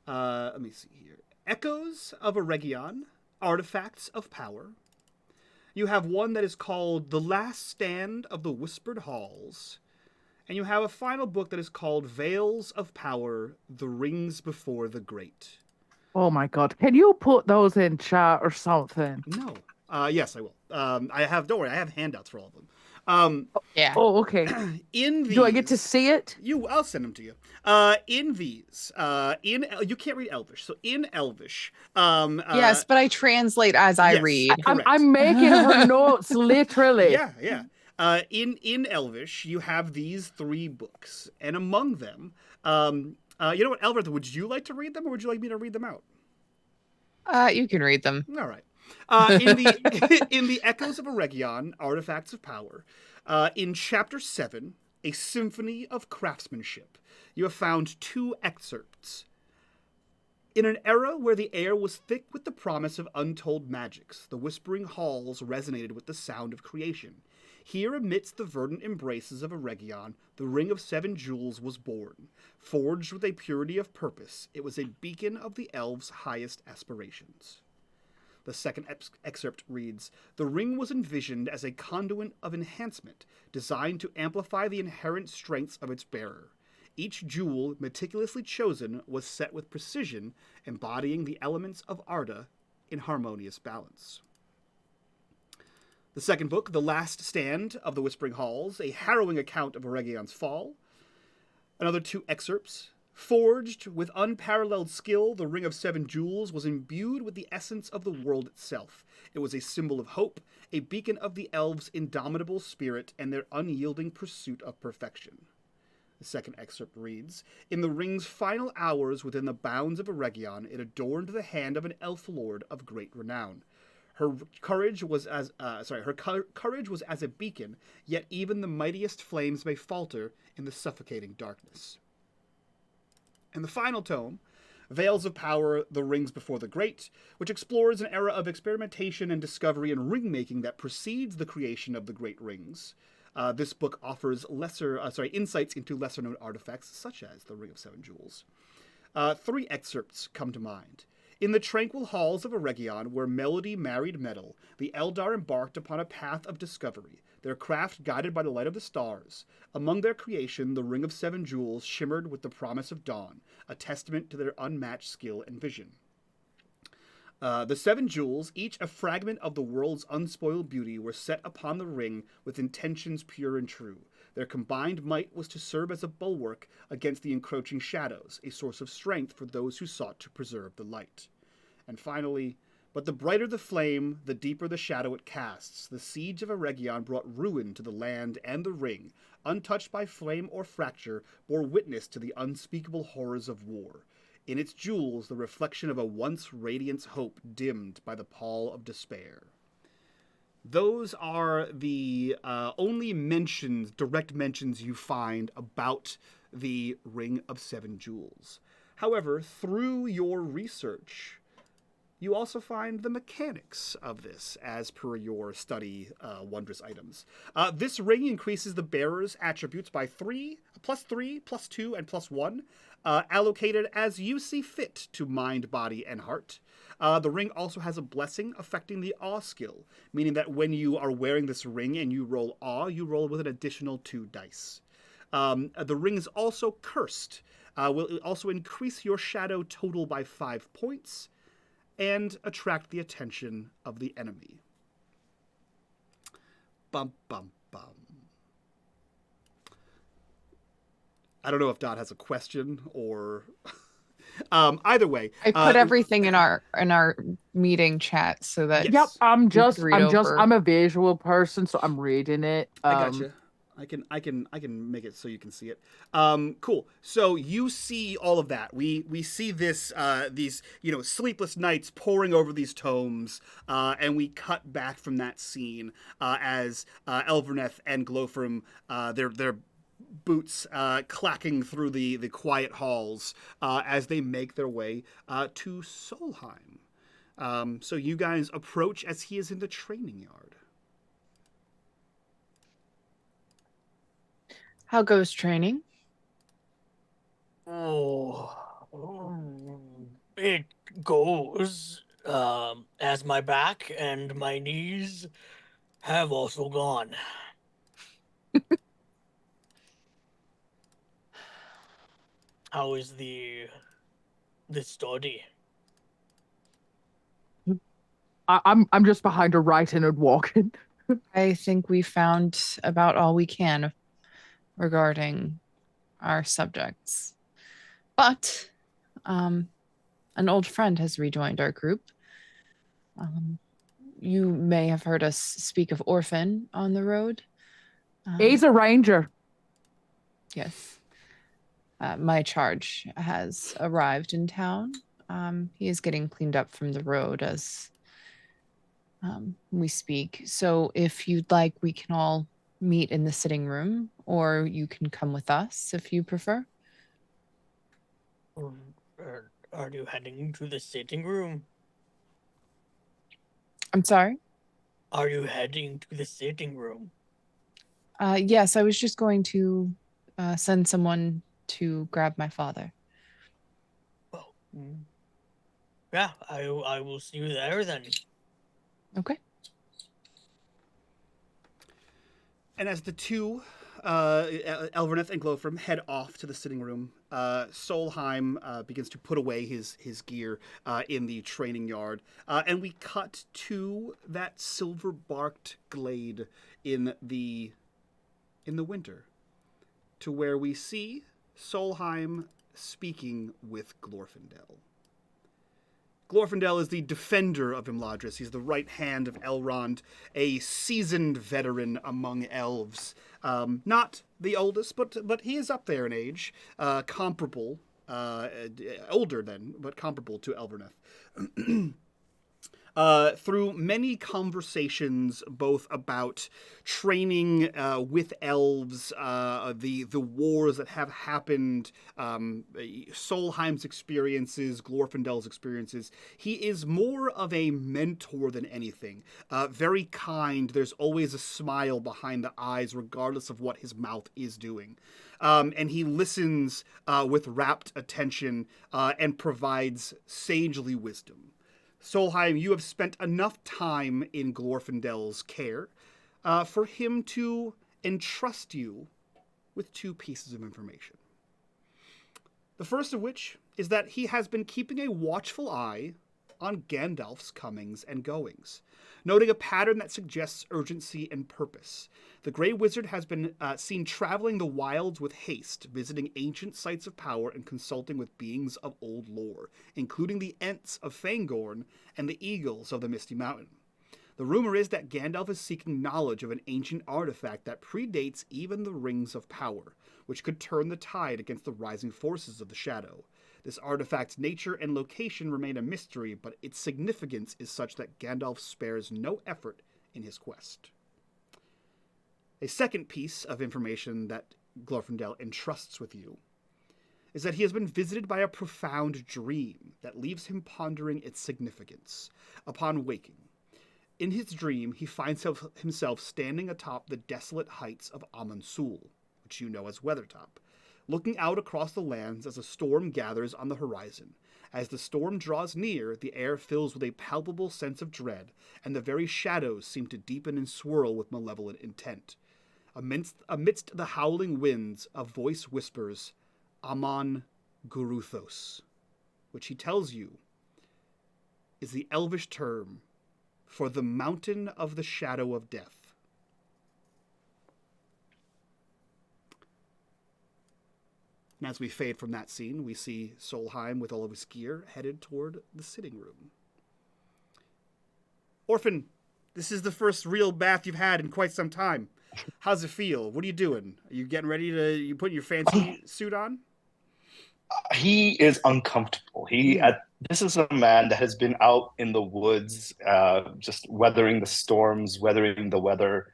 let me see here, Echoes of a Region, Artifacts of Power. You have one that is called The Last Stand of the Whispered Halls. And you have a final book that is called Veils of Power, The Rings Before the Great.
Oh my God. Can you put those in chat or something?
No. Yes, I will. Don't worry, I have handouts for all of them.
Yeah.
Oh, okay.
In these,
Do I get to see it?
I'll send them to you. In these, you can't read Elvish, so in Elvish,
Yes, but I translate as I
yes.
read.
I'm making her notes, literally.
Yeah. In Elvish, you have these 3 books, and among them, you know what, Elberth, would you like to read them, or would you like me to read them out?
You can read them.
All right. In the Echoes of a Region, Artifacts of Power, in Chapter 7, A Symphony of Craftsmanship, you have found 2 excerpts. In an era where the air was thick with the promise of untold magics, the whispering halls resonated with the sound of creation. Here, amidst the verdant embraces of a Region, the Ring of 7 Jewels was born. Forged with a purity of purpose, it was a beacon of the elves' highest aspirations. The second excerpt reads, The ring was envisioned as a conduit of enhancement, designed to amplify the inherent strengths of its bearer. Each jewel, meticulously chosen, was set with precision, embodying the elements of Arda in harmonious balance. The second book, The Last Stand of the Whispering Halls, a harrowing account of Oregion's fall. Another 2 excerpts. Forged with unparalleled skill, the Ring of 7 Jewels was imbued with the essence of the world itself. It was a symbol of hope, a beacon of the elves' indomitable spirit and their unyielding pursuit of perfection. The second excerpt reads, In the ring's final hours within the bounds of a Region, it adorned the hand of an elf lord of great renown. Her courage was as courage was as a beacon, yet even the mightiest flames may falter in the suffocating darkness. And the final tome, Veils of Power, The Rings Before the Great, which explores an era of experimentation and discovery in ring making that precedes the creation of the Great Rings. This book offers insights into lesser-known artifacts, such as the Ring of Seven Jewels. 3 excerpts come to mind. In the tranquil halls of Eregion, where melody married metal, the Eldar embarked upon a path of discovery, their craft guided by the light of the stars. Among their creation, the Ring of Seven Jewels shimmered with the promise of dawn, a testament to their unmatched skill and vision. The 7 jewels, each a fragment of the world's unspoiled beauty, were set upon the ring with intentions pure and true. Their combined might was to serve as a bulwark against the encroaching shadows, a source of strength for those who sought to preserve the light. And finally, but the brighter the flame, the deeper the shadow it casts. The siege of Eregion brought ruin to the land, and the ring, untouched by flame or fracture, bore witness to the unspeakable horrors of war. In its jewels, the reflection of a once radiant hope dimmed by the pall of despair. Those are the only direct mentions you find about the Ring of Seven Jewels. However, through your research, you also find the mechanics of this as per your study wondrous items. This ring increases the bearer's attributes by 3, plus 2, and plus 1, allocated as you see fit to mind, body, and heart. The ring also has a blessing affecting the awe skill, meaning that when you are wearing this ring and you roll awe, you roll with an additional 2 dice. The ring is also cursed, will also increase your shadow total by 5 points, and attract the attention of the enemy. Bum, bum, bum. I don't know if Dot has a question or... either way.
I put everything in our meeting chat so that
Yes.
Yep,
over.
I'm a visual person, so I'm reading it.
I gotcha. I can make it so you can see it. Cool. So you see all of that. We see this these sleepless nights pouring over these tomes, and we cut back from that scene as Elverneth and Glofrim their boots clacking through the quiet halls as they make their way to Solheim. So you guys approach as he is in the training yard.
How goes training?
Oh, it goes as my back and my knees have also gone. How is the study?
I'm just behind her writing and walking.
I think we found about all we can regarding our subjects. But an old friend has rejoined our group. You may have heard us speak of Orphan on the road.
He's a ranger.
Yes. My charge has arrived in town. He is getting cleaned up from the road as we speak. So if you'd like, we can all meet in the sitting room, or you can come with us if you prefer.
Are you heading to the sitting room?
I'm sorry?
Are you heading to the sitting room?
Yes, I was just going to send someone to grab my father.
Well, yeah, I will see you there then.
Okay.
And as the two, Elverneth and Glofrim, head off to the sitting room, Solheim begins to put away his gear in the training yard. And we cut to that silver-barked glade in the winter, to where we see Solheim speaking with Glorfindel. Glorfindel is the defender of Imladris. He's the right hand of Elrond, a seasoned veteran among elves. Not the oldest, but he is up there in age, comparable, older than, but comparable to Elverneth. through many conversations, both about training with elves, the wars that have happened, Solheim's experiences, Glorfindel's experiences, he is more of a mentor than anything. Very kind. There's always a smile behind the eyes, regardless of what his mouth is doing. And he listens with rapt attention and provides sagely wisdom. Solheim, you have spent enough time in Glorfindel's care for him to entrust you with 2 pieces of information. The first of which is that he has been keeping a watchful eye on Gandalf's comings and goings, noting a pattern that suggests urgency and purpose. The Grey Wizard has been seen traveling the wilds with haste, visiting ancient sites of power and consulting with beings of old lore, including the Ents of Fangorn and the Eagles of the Misty Mountain. The rumor is that Gandalf is seeking knowledge of an ancient artifact that predates even the Rings of Power, which could turn the tide against the rising forces of the Shadow. This artifact's nature and location remain a mystery, but its significance is such that Gandalf spares no effort in his quest. A second piece of information that Glorfindel entrusts with you is that he has been visited by a profound dream that leaves him pondering its significance. Upon waking, in his dream, he finds himself standing atop the desolate heights of Amansul, which you know as Weathertop, looking out across the lands as a storm gathers on the horizon. As the storm draws near, the air fills with a palpable sense of dread, and the very shadows seem to deepen and swirl with malevolent intent. Amidst the howling winds, a voice whispers, Aman Guruthos, which he tells you is the Elvish term for the mountain of the shadow of death. And as we fade from that scene, we see Solheim with all of his gear headed toward the sitting room. Orphan, this is the first real bath you've had in quite some time. How's it feel? What are you doing? Are you getting ready to... You putting your fancy suit on?
He is uncomfortable. This is a man that has been out in the woods, just weathering the storms, weathering the weather,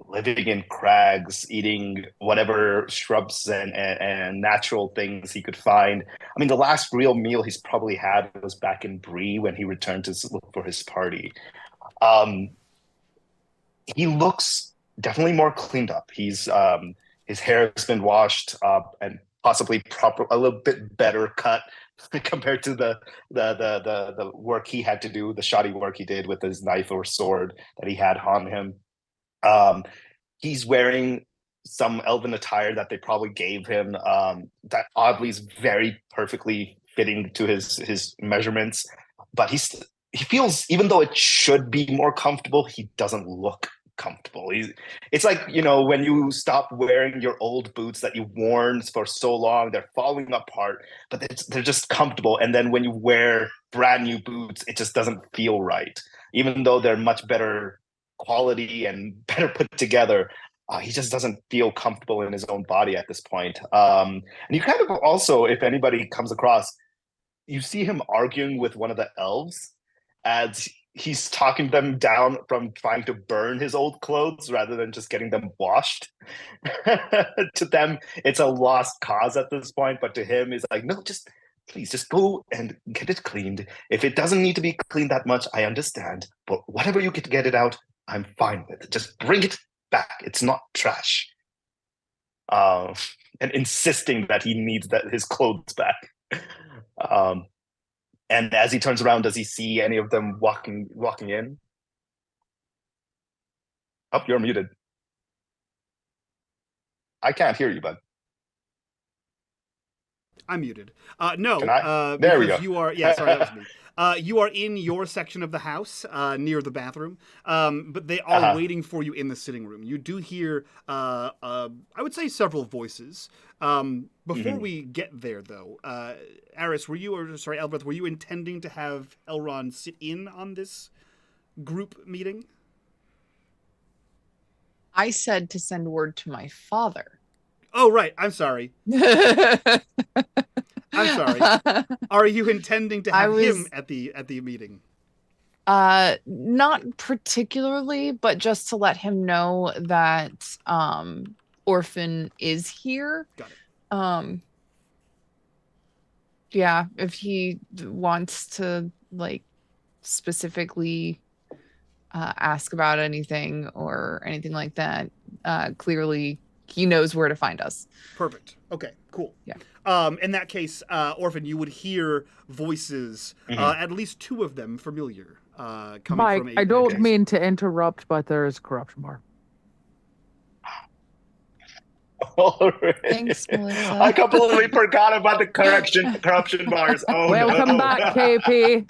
living in crags, eating whatever shrubs and natural things he could find. I mean, the last real meal he's probably had was back in Bree when he returned to look for his party. He looks definitely more cleaned up. His hair has been washed up and possibly a little bit better cut compared to the work he had to do, the shoddy work he did with his knife or sword that he had on him. He's wearing some elven attire that they probably gave him that oddly is very perfectly fitting to his measurements, but he feels, even though it should be more comfortable, he doesn't look comfortable. It's like, when you stop wearing your old boots that you've worn for so long, they're falling apart, but they're just comfortable. And then when you wear brand new boots, it just doesn't feel right. Even though they're much better quality and better put together, he just doesn't feel comfortable in his own body at this point. And you kind of also, if anybody comes across, you see him arguing with one of the elves as he's talking them down from trying to burn his old clothes rather than just getting them washed. To them, it's a lost cause at this point, but to him, it's like, no, please just go and get it cleaned. If it doesn't need to be cleaned that much, I understand, but whatever you get it out, I'm fine with it. Just bring it back. It's not trash. And insisting that he needs his clothes back. And as he turns around, does he see any of them walking in? Oh, you're muted. I can't hear you, bud.
I'm muted. No,
there we
because
go.
you are... Yeah, sorry, that was me. You are in your section of the house, near the bathroom, but they are waiting for you in the sitting room. You do hear, I would say, several voices. Before we get there, though, Eris, Elbreth, were you intending to have Elrond sit in on this group meeting?
I said to send word to my father.
Oh, right. I'm sorry. I'm sorry. Are you intending to have him at the meeting?
Not particularly, but just to let him know that Orphan is here.
Got it.
Yeah, if he wants to like specifically ask about anything or anything like that, clearly he knows where to find us.
Perfect. Okay, cool.
Yeah.
In that case, Orphan, you would hear voices, at least 2 of them familiar, coming
Mike,
from
I don't
adjacent.
mean to interrupt, but there is a corruption bar.
Thanks, Melissa.
I completely forgot about the corruption bars. Oh
Welcome
no.
back, KP.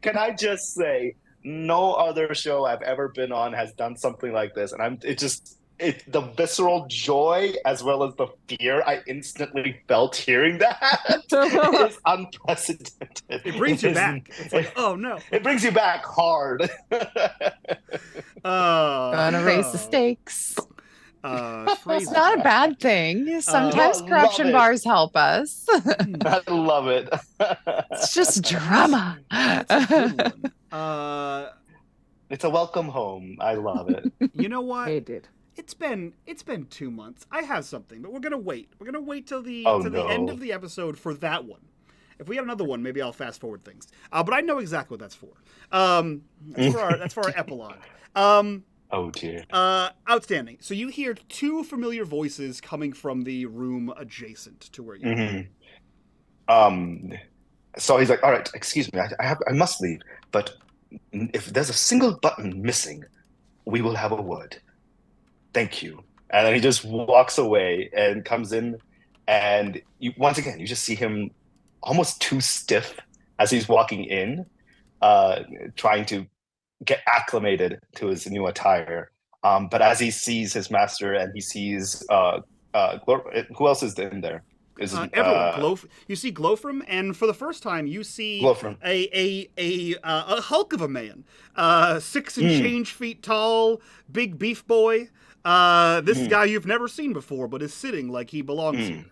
Can I just say, no other show I've ever been on has done something like this, and the visceral joy as well as the fear I instantly felt hearing that is unprecedented.
It brings you back. It's like, oh no.
It brings you back hard.
Gonna raise the stakes. It's not a bad thing. Sometimes
I love
corruption
it.
bars help us.
I love it.
It's just drama.
That's a good one.
It's a welcome home. I love it.
You know what?
It did.
It's been 2 months. I have something, but we're gonna wait. We're gonna wait till the
no.
end of the episode for that one. If we have another one, maybe I'll fast forward things. But I know exactly what that's for. That's for our epilogue.
Oh dear.
Outstanding. So you hear 2 familiar voices coming from the room adjacent to where you are.
So he's like, all right, excuse me, I must leave, but if there's a single button missing, we will have a word. Thank you. And then he just walks away and comes in, and once again, you just see him almost too stiff as he's walking in, trying to get acclimated to his new attire. But as he sees his master and he sees who else is in there?
Everyone. You see Glowfram, and for the first time, you see
Glowfram.
a hulk of a man, 6 and change feet tall, big beef boy. This is a guy you've never seen before, but is sitting like he belongs here.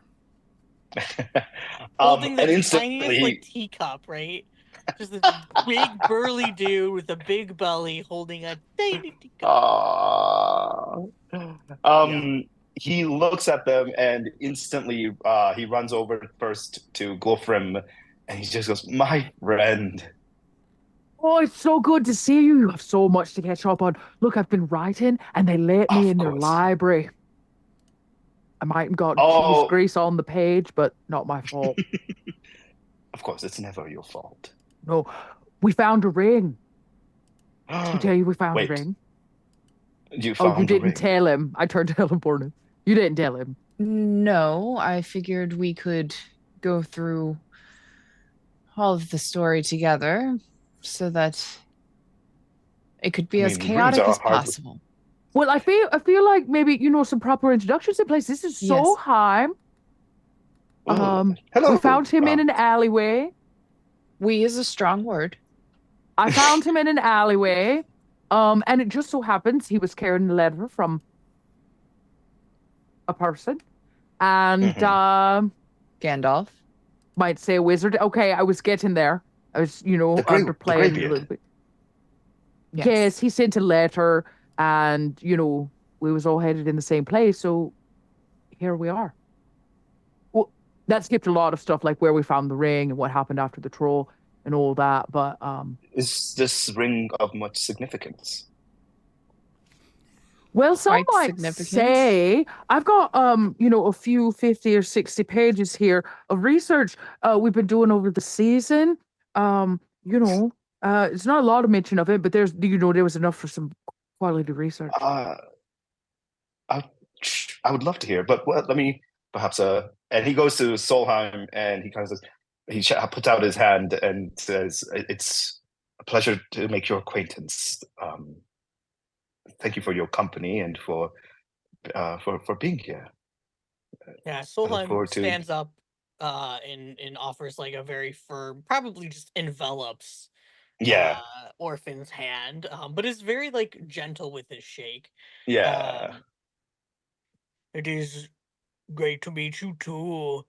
Holding the
and
tiniest like teacup, right? Just this big burly dude with a big belly holding a tiny teacup.
He looks at them and instantly he runs over first to Glowfram and he just goes, "My friend."
Oh, it's so good to see you. You have so much to catch up on. Look, I've been writing, and they let me in their library. I might have got cheese grease on the page, but not my fault.
Of course, it's never your fault.
No, we found a ring. Did I tell you we found a ring?
You found
you didn't
a ring.
tell him. I turned to Helen Borman. You didn't tell him.
No, I figured we could go through all of the story together so that it could be as chaotic as possible.
Well, I feel like maybe some proper introductions in place. This is Solheim.
Hello.
We found him in an alleyway.
We is a strong word.
I found him in an alleyway. And it just so happens he was carrying a letter from a person. And
Gandalf.
Might say a wizard. Okay, I was getting there. I was, underplaying a little bit. Yes, he sent a letter and, we was all headed in the same place. So here we are. Well, that skipped a lot of stuff, like where we found the ring and what happened after the troll and all that. But
is this ring of much significance?
Well, some might say I've got a few 50 or 60 pages here of research we've been doing over the season. It's not a lot of mention of it, but there was enough for some quality research.
I would love to hear, but let me perhaps and he goes to Solheim and he kind of says, he puts out his hand and says, "It's a pleasure to make your acquaintance. Thank you for your company and for being here."
Yeah, Solheim stands up and offers like a very firm, probably just envelops Orphan's hand, but is very like gentle with his shake. It is great to meet you too.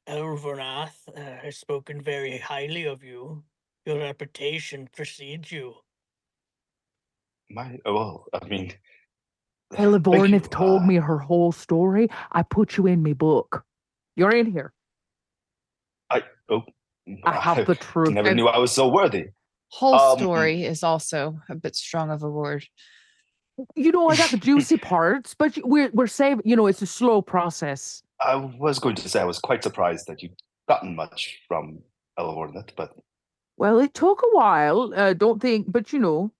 Elvernath has spoken very highly of you. Your reputation precedes you.
Well, I mean,
Ella
thank you.
Vornith told me her whole story. I put you in my book. You're in here.
Oh,
I have the truth.
never knew I was so worthy.
Whole
Um,
story is also a bit strong of a word.
You know, I got the juicy parts, but we're saving. You know, it's a slow process.
I was going to say I was quite surprised that you'd gotten much from Elvornith, but
Well, it took a while. Don't think, but you know.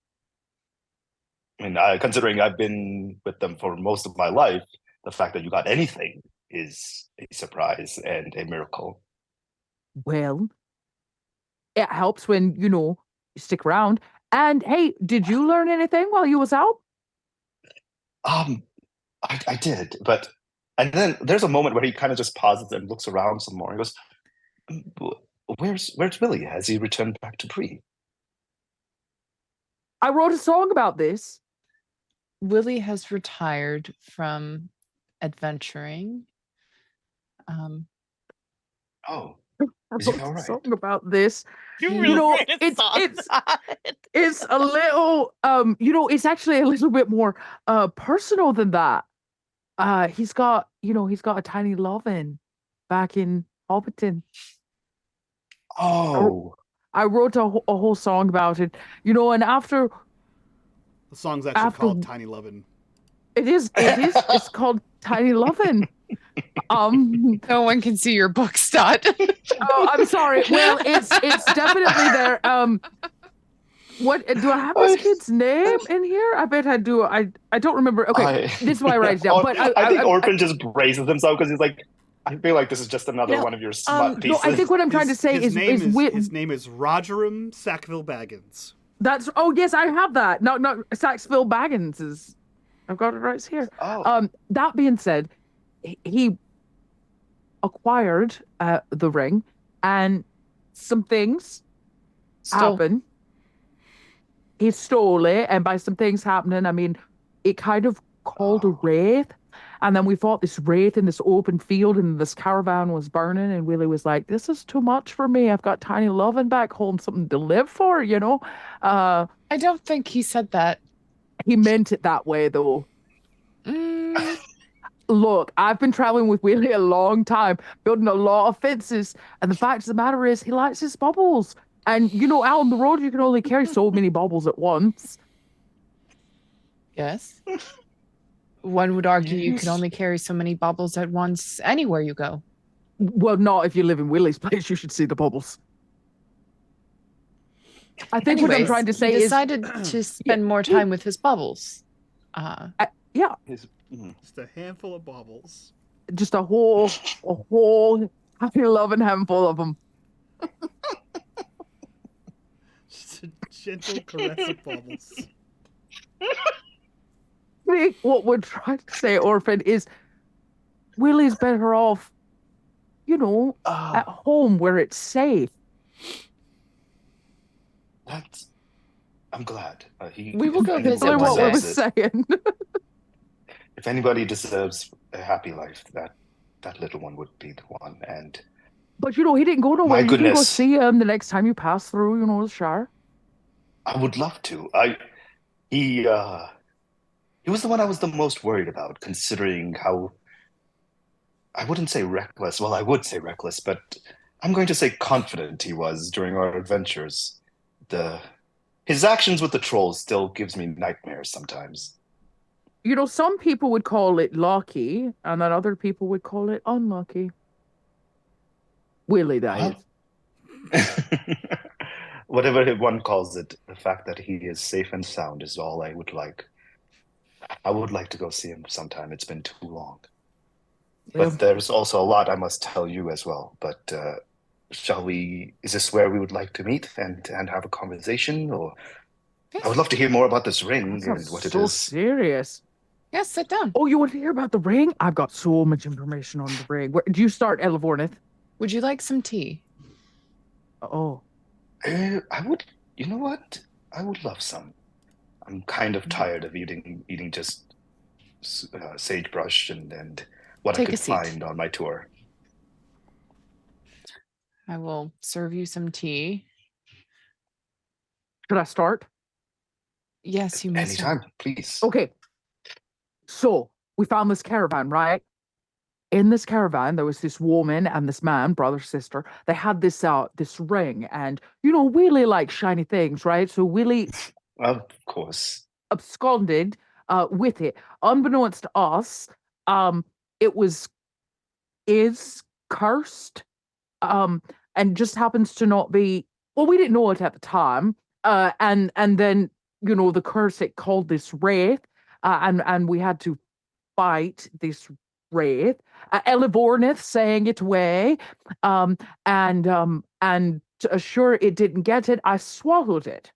I mean, considering I've been with them for most of my life, the fact that you got anything is a surprise and a miracle.
Well, it helps when you know you stick around. And hey, did you learn anything while you was out?
I did, and then there's a moment where he kind of just pauses and looks around some more. He goes, "Where's Willie? Has he returned back to Bree?"
I wrote a song about this.
Willie has retired from adventuring.
Oh,
I
is he
wrote
all
a
right?
song about this.
You
You
really
know,
made a
it's-
song
it's-
about it.
It's a little, you know, it's actually a little bit more personal than that. He's got a tiny lovin' back in Hobbiton.
Oh,
I wrote a whole song about it, you know, and after
The song's actually
After-
called Tiny Lovin'.
it's called Tiny Lovin'.
No one can see your book, Stott.
Oh, I'm sorry. Well, it's definitely there. What do I have this kid's name in here? I bet I do. I don't remember. Okay, this is why I write it down. But
I think Orphan just braces himself because he's like, I feel like this is just another one of your smut
no,
pieces.
I think what I'm trying to say
his name
is
his name is Rogerim Sackville Baggins.
That's yes, I have that. Not Saxville Baggins is. I've got it right here.
Oh.
That being said, he acquired the ring, and some things happen. He stole it, and by some things happening, I mean it kind of called a wraith, and then we fought this wraith in this open field, and this caravan was burning, and Willie was like, "This is too much for me. I've got Tiny Lovin' back home, something to live for," you know.
I don't think he said that.
He meant it that way, though. Look, I've been traveling with Willie a long time, building a lot of fences, and the fact of the matter is, he likes his bubbles. And you know, out on the road, you can only carry so many bubbles at once.
Yes. One would argue you can only carry so many bubbles at once anywhere you go.
Well, not if you live in Willie's place. You should see the bubbles. I think what I'm
Anyways,
trying to say
he
is,
decided to spend more time with his bubbles.
yeah,
Just a handful of baubles.
just a whole happy loving handful of them.
Just a gentle caress of baubles.
I think what we're trying to say, Orphan, is Willie's better off, you know, at home where it's safe.
I'm glad.
We will go
if
visit
Really,
anybody
what we were
deserves it-
saying.
If anybody deserves a happy life, that little one would be the one. And
But you know, he didn't go nowhere.
My
You can go
goodness.
see him the next time you pass through, you know, the Shire.
I would love to. He was the one I was the most worried about, considering how, I wouldn't say reckless. Well, I would say reckless, but I'm going to say confident he was during our adventures. His actions with the trolls still gives me nightmares sometimes.
You know, some people would call it lucky, and then other people would call it unlucky. Willie, that is.
Whatever one calls it, the fact that he is safe and sound is all I would like. I would like to go see him sometime. It's been too long.
Well,
But there's also a lot I must tell you as well. But is this where we would like to meet and have a conversation? Or I would love to hear more about this ring
that
and
sounds
what it
so
is.
serious.
Yes, sit down.
Oh, you want to hear about the ring? I've got so much information on the ring. Where do you start, Elavornith?
Would you like some tea?
Oh,
I would, you know what? I would love some. I'm kind of tired of eating just sagebrush and what
Take
I
a
could
seat.
find on my tour.
I will serve you some tea.
Should I start?
Yes, you may.
Anytime, please.
Okay. So we found this caravan, right? In this caravan, there was this woman and this man, brother, sister. They had this ring, and Willie likes shiny things, right? So Willie
Of course.
absconded with it. Unbeknownst to us, it is cursed, and just happens to not be. Well, we didn't know it at the time, and then the curse it called this wraith, and we had to fight this wraith. Elivornith sang it away, and to assure it didn't get it, I swallowed it.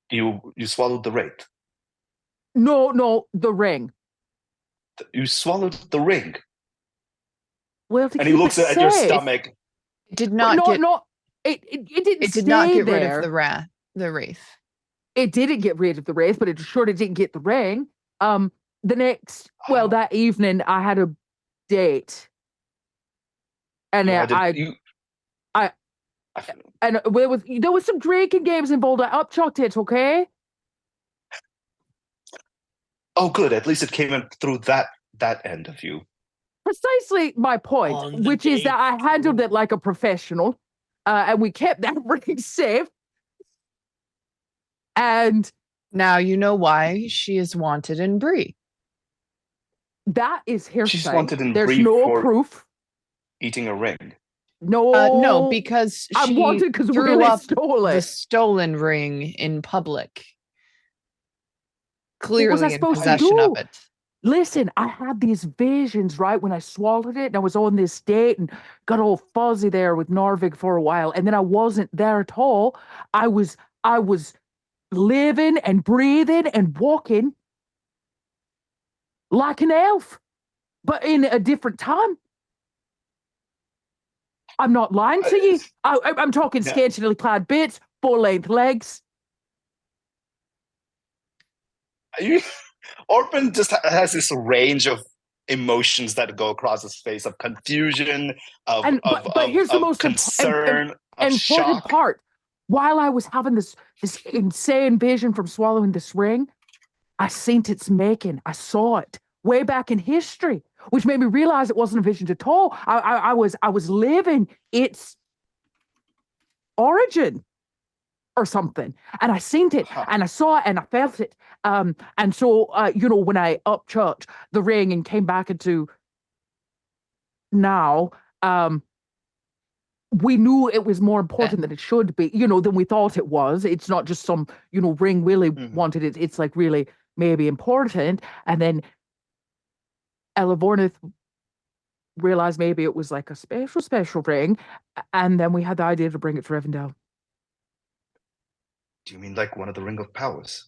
You swallowed the wraith.
No, the ring.
You swallowed the ring.
Well, to
And he
keep
looks
it
at your
safe.
stomach.
It did not
No,
get.
no, it didn't.
It did not
stay
get rid
there.
of the wraith.
It didn't get rid of the wraith, but it sure didn't get the ring. That evening, I had a date, and and there was some drinking games involved. I upchucked it, okay?
Oh, good. At least it came in through that end of you.
Precisely my point, which is that I handled it like a professional, and we kept that ring safe. And
now you know why she is wanted in Bree.
That is hearsay.
She's wanted in
There's
Bree
no
for
proof.
eating a ring.
No,
because
I'm
she
wanted because
threw
Willie
up
stole
the
it.
stolen ring in public.
What
Clearly
was I
in
supposed to
possession
do?
of it.
Listen, I had these visions, right, when I swallowed it, and I was on this date and got all fuzzy there with Narvik for a while, and then I wasn't there at all. I was living and breathing and walking like an elf, but in a different time. I'm not lying to you. I'm talking scantily clad bits, full-length legs.
Orphan just has this range of emotions that go across his face of confusion,
but here's the most
concern, of
important
shock.
part. While I was having this insane vision from swallowing this ring, I seen its making. I saw it way back in history, which made me realize it wasn't a vision at all. I was living its origin or something, and I seen it, and I saw it, and I felt it. And so when I upchucked the ring and came back into now, we knew it was more important than it should be, than we thought it was. It's not just some, ring Willie wanted it. It's like really maybe important. And then Elivornith realized maybe it was like a special ring. And then we had the idea to bring it to Rivendell.
Do you mean like one of the Ring of Powers?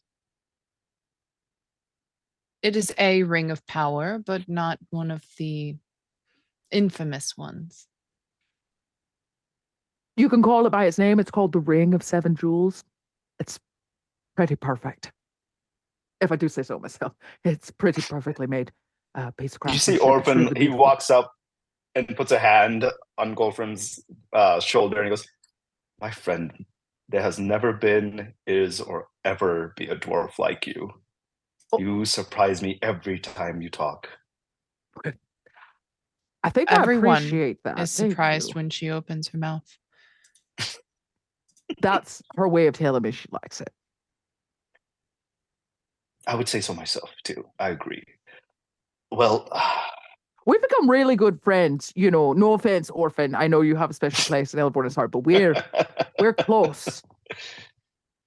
It is a ring of power, but not one of the infamous ones.
You can call it by its name. It's called the Ring of Seven Jewels. It's pretty perfect. If I do say so myself. It's pretty perfectly made piece of craftsmanship.
You see Orphan, he walks up and puts a hand on Golfrin's shoulder and he goes, "My friend, there has never been, is, or ever be a dwarf like you. You surprise me every time you talk."
Okay. I think
Everyone
I appreciate that.
is surprised when she opens her mouth.
That's her way of telling me she likes it.
I would say so myself, too. I agree. Well,
we've become really good friends. No offense, Orphan. I know you have a special place in Elivornith's heart, but we're close.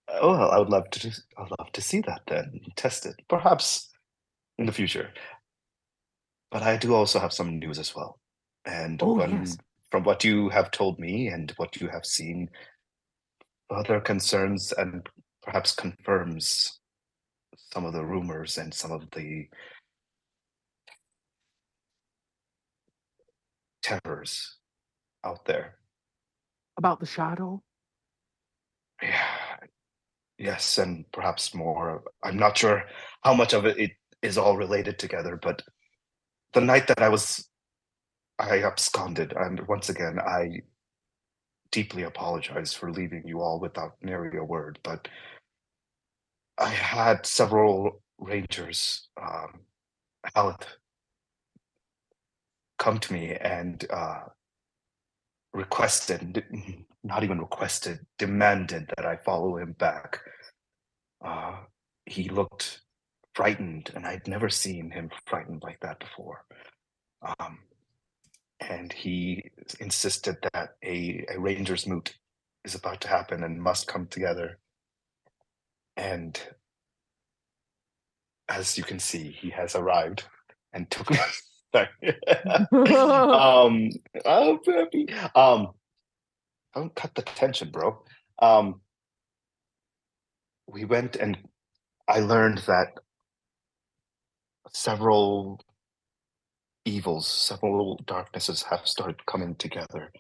Well, I'd love to see that then, test it, perhaps in the future. But I do also have some news as well. And from what you have told me and what you have seen, further concerns and perhaps confirms some of the rumors and some of the terrors out there.
About the shadow?
Yeah. Yes, and perhaps more. I'm not sure how much of it is all related together, but the night that I absconded, and once again, I deeply apologize for leaving you all without nary a word, but I had several rangers, Haleth, come to me and requested, not even requested, demanded that I follow him back. He looked frightened, and I'd never seen him frightened like that before. And he insisted that a ranger's moot is about to happen and must come together. And as you can see, he has arrived and took me. Oh, baby. Don't cut the tension, bro. We went and I learned that several evils, several darknesses have started coming together,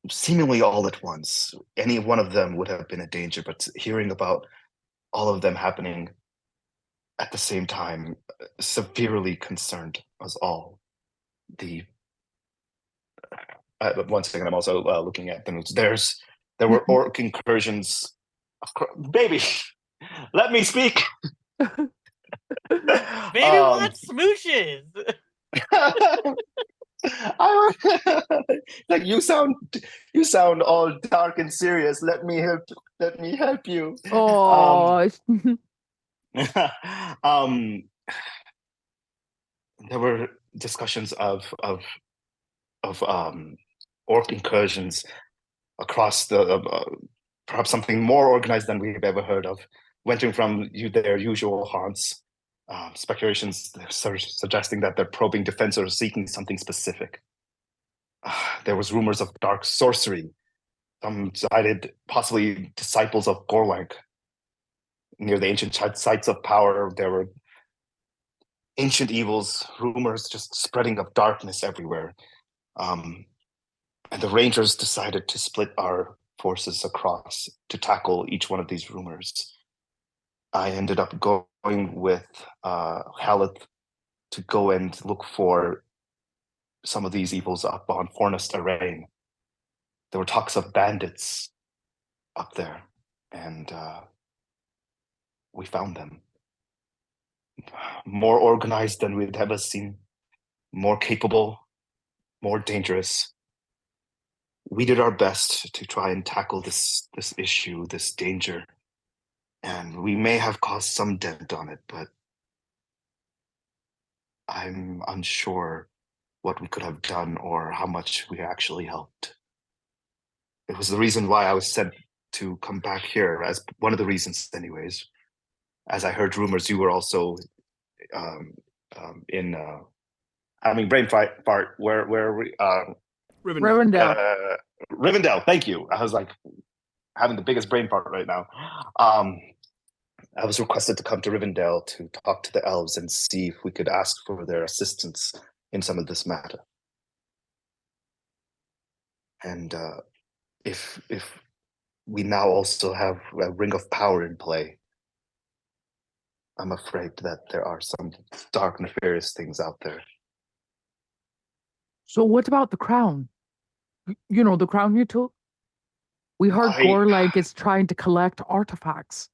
seemingly all at once. Any one of them would have been a danger, but hearing about all of them happening at the same time severely concerned us all. One second, I'm also looking at the notes. There were orc incursions. Baby, let me speak.
Baby wants smooches.
Like you sound all dark and serious. Let me help you.
Oh,
There were discussions of orc incursions across the perhaps something more organized than we've ever heard of, wentering from their usual haunts. Speculations suggesting that they're probing defense or seeking something specific. There was rumors of dark sorcery. Some cited possibly disciples of Gorlank. Near the ancient sites of power, there were ancient evils, rumors just spreading of darkness everywhere. And the Rangers decided to split our forces across to tackle each one of these rumors. I ended up going with Haleth to go and look for some of these evils up on Fornest Arraign. There were talks of bandits up there, and we found them. More organized than we'd ever seen, more capable, more dangerous. We did our best to try and tackle this issue, this danger, and we may have caused some dent on it, but I'm unsure what we could have done or how much we actually helped. It was the reason why I was sent to come back here, as one of the reasons anyways. As I heard rumors, you were also in having brain fart. Where we
Rivendell.
Rivendell, thank you. I was like having the biggest brain fart right now. I was requested to come to Rivendell to talk to the elves and see if we could ask for their assistance in some of this matter. And if we now also have a ring of power in play, I'm afraid that there are some dark, nefarious things out there.
So what about the crown? You know, the crown you took? We heard Gorlank is trying to collect artifacts.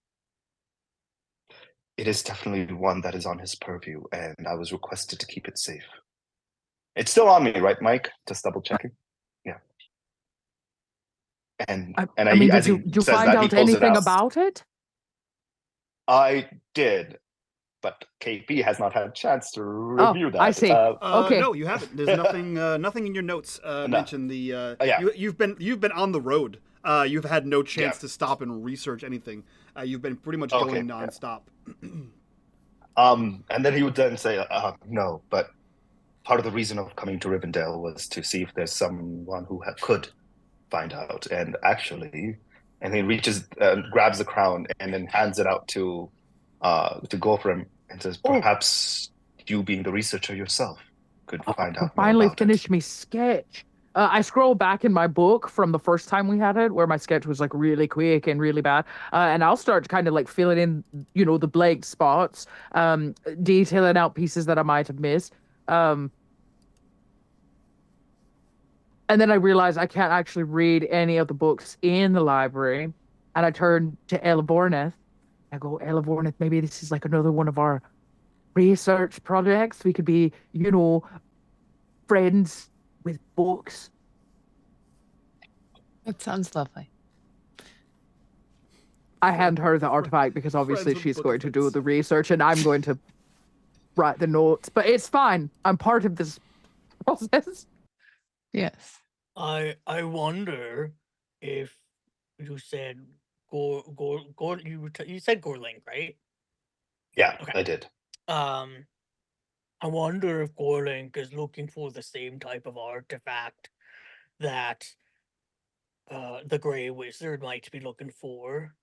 It is definitely one that is on his purview, and I was requested to keep it safe. It's still on me, right, Mike? Just double checking. Yeah. And
I mean, did you find out anything about it?
I did, but KP has not had a chance to review that.
I see. Okay.
No, you haven't. There's nothing in your notes mention the.
Yeah.
You've been on the road. You've had no chance to stop and research anything. You've been pretty much going nonstop.
And then he would then say, no, but part of the reason of coming to Rivendell was to see if there's someone who could find out. And actually, and he reaches, grabs the crown and then hands it out to Gopher and says, perhaps you being the researcher yourself could find out.
Finally finish me sketch. I scroll back in my book from the first time we had it, where my sketch was like really quick and really bad. And I'll start kind of like filling in, you know, the blank spots, detailing out pieces that I might have missed. And then I realized I can't actually read any of the books in the library. And I turned to Elaborneth. I go, Elaborneth, maybe this is like another one of our research projects. We could be, friends with books.
That sounds lovely.
I hand her the artifact because obviously
with
she's
book
going to do
friends.
the research and I'm going to write the notes. But it's fine. I'm part of this process.
Yes.
I wonder if you said you said Gorling, right?
Yeah,
Okay.
I did.
I wonder if Gorling is looking for the same type of artifact that the Grey Wizard might be looking for.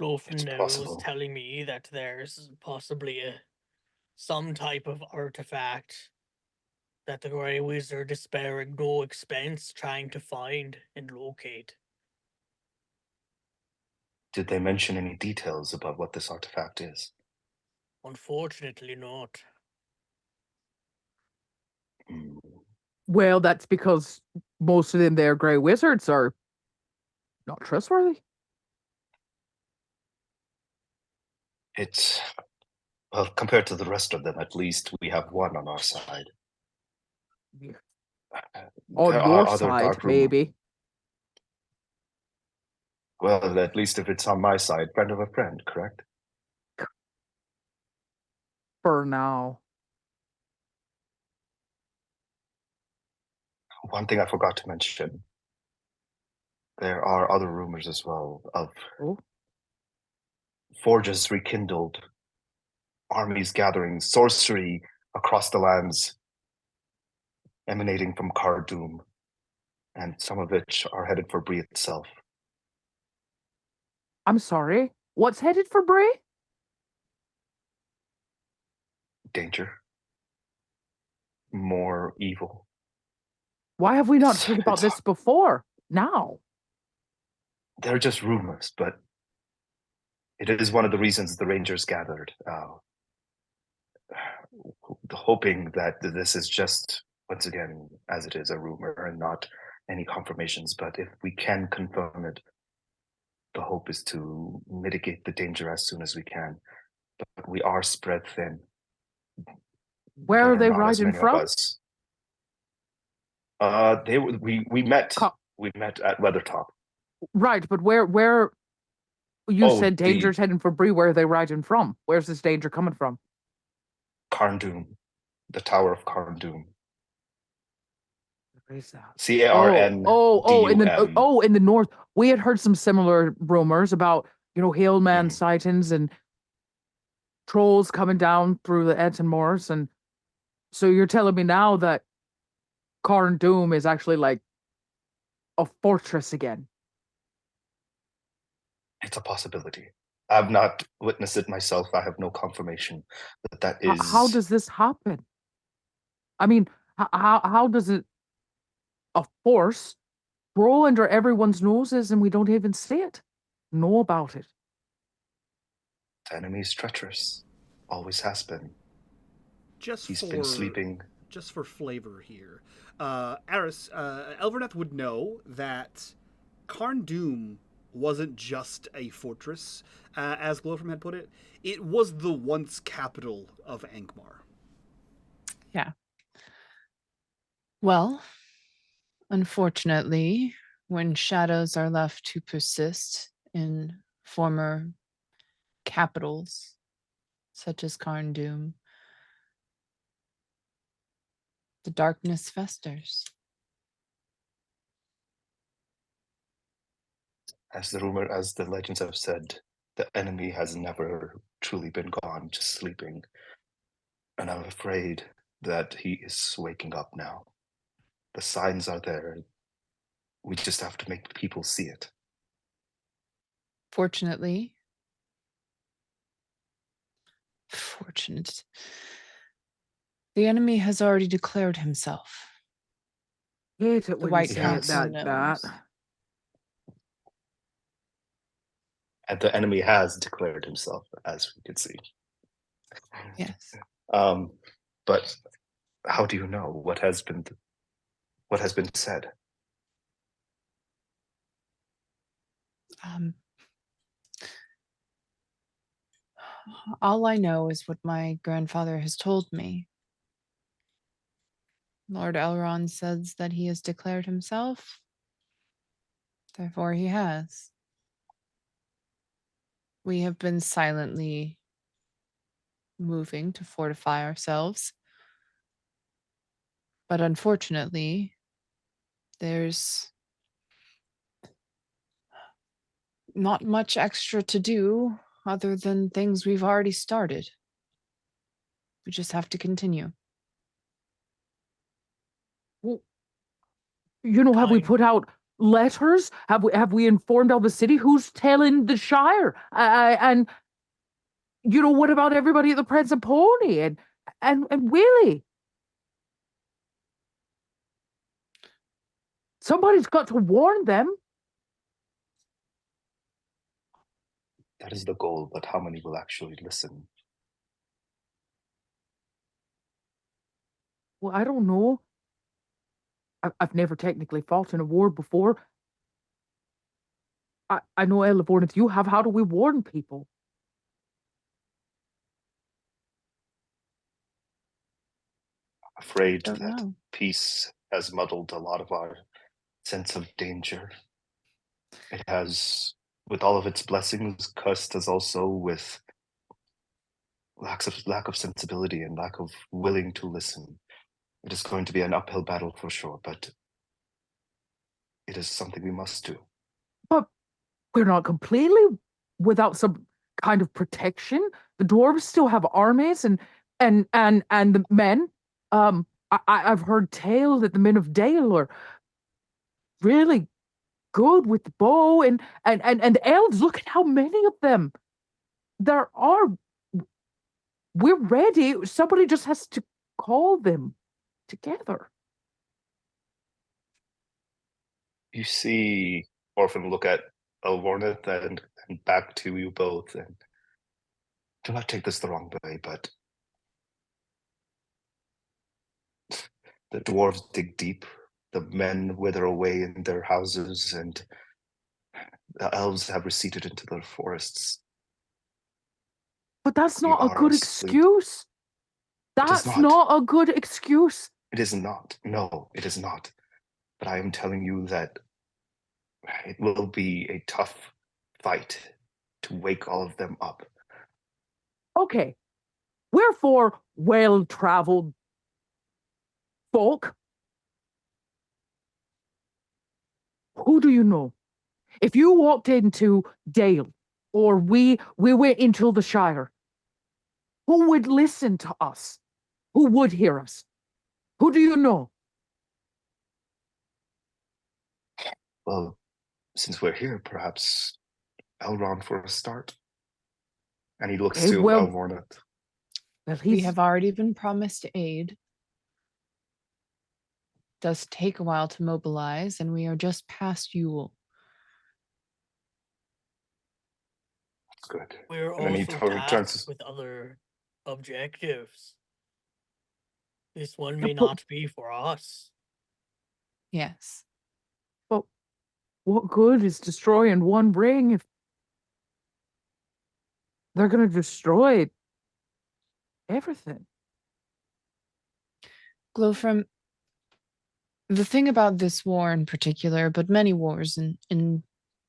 It's
Glofnil was
possible.
telling me that there's possibly some type of artifact that the Grey Wizard is sparing no expense trying to find and locate.
Did they mention any details about what this artifact is?
Unfortunately not.
Hmm.
Well, that's because most of them, their grey wizards, are not trustworthy.
It's, well, compared to the rest of them, at least we have one on our side.
On
There
your
are other
side,
dark room.
maybe.
Well, at least if it's on my side, friend of a friend, correct?
For now.
One thing I forgot to mention. There are other rumors as well of
Oh,
forges rekindled, armies gathering, sorcery across the lands emanating from Cardoom, and some of which are headed for Bree itself.
I'm sorry. What's headed for Bray?
Danger. More evil.
Why have we not
It's-
heard about
it's-
this before? Now.
They're just rumors, but it is one of the reasons the Rangers gathered, hoping that this is just, once again, as it is, a rumor and not any confirmations. But if we can confirm it, the hope is to mitigate the danger as soon as we can. But we are spread thin.
Where
There
are they
not as
riding
many
from?
of us. We met at Weathertop.
Right, but where you
Oh,
said
the
danger's heading for Bree, where are they riding from? Where's this danger coming from?
Carndoom, the Tower of Carndoom.
Where is that?
Carndum.
In the north. We had heard some similar rumors about, Hillman
Mhm.
sightings and trolls coming down through the Eton Moors, and so you're telling me now that Carn Doom is actually like a fortress again.
It's a possibility. I've not witnessed it myself. I have no confirmation that
How
is.
does this happen? I mean, how does it a force grow under everyone's noses and we don't even see it, know about it?
The enemy is treacherous. Always has been.
Just
He's
for
been sleeping.
just for flavor here, Aris, Elverneth would know that Carn Doom wasn't just a fortress, as Glowfrom had put it. It was the once capital of Angmar.
Yeah. Well, unfortunately, when shadows are left to persist in former capitals such as Carn Doom, the darkness festers.
As the legends have said, the enemy has never truly been gone, just sleeping. And I'm afraid that he is waking up now. The signs are there. We just have to make people see it.
Fortunate, the enemy has already declared himself.
Hate it
The
when
White
you say it
Council
that.
knows.
And the enemy has declared himself, as we can see.
Yes.
But How do you know what has been said?
All I know is what my grandfather has told me. Lord Elrond says that he has declared himself, therefore he has. We have been silently moving to fortify ourselves. But unfortunately, there's not much extra to do other than things we've already started. We just have to continue.
Well, have we
Time.
put out letters? Have we informed all the city? Who's telling the Shire? And what about everybody at the Prancing Pony and Willie? Somebody's got to warn them.
That is the goal, but how many will actually listen?
Well, I don't know. I've never technically fought in a war before. I know Elivornith, you have. How do we warn people?
Afraid
Don't
that
know.
peace has muddled a lot of our sense of danger. It has, with all of its blessings, cursed us also with lack of sensibility and lack of willing to listen. It is going to be an uphill battle for sure, but it is something we must do.
But we're not completely without some kind of protection. The dwarves still have armies and the men. I've heard tale that the men of Dale are really good with the bow and the elves. Look at how many of them there are. We're ready. Somebody just has to call them together.
You see Orphan look at Elvornith and back to you both, and do not take this the wrong way, but the dwarves dig deep, the men wither away in their houses, and the elves have receded into their forests.
But that's
We
not a
are
good
asleep.
excuse.
It is
That's
not.
not a good excuse.
It is not. No, it is not. But I am telling you that it will be a tough fight to wake all of them up.
Okay, we're for well-traveled folk. Who do you know? If you walked into Dale or we went into the Shire, who would listen to us? Who would hear us? Who do you know?
Well, since we're here, perhaps Elrond for a start. And he looks
Okay,
to
well,
Elvornith.
We
he's
have already been promised aid. Does take a while to mobilize, and we are just past Yule.
That's good.
We're
And then he
also
turns
tasked with other objectives. This one
Yeah,
may
but-
not be for us.
Yes.
But what good is destroying one ring if they're going to destroy everything?
Glowfrom, the thing about this war in particular, but many wars in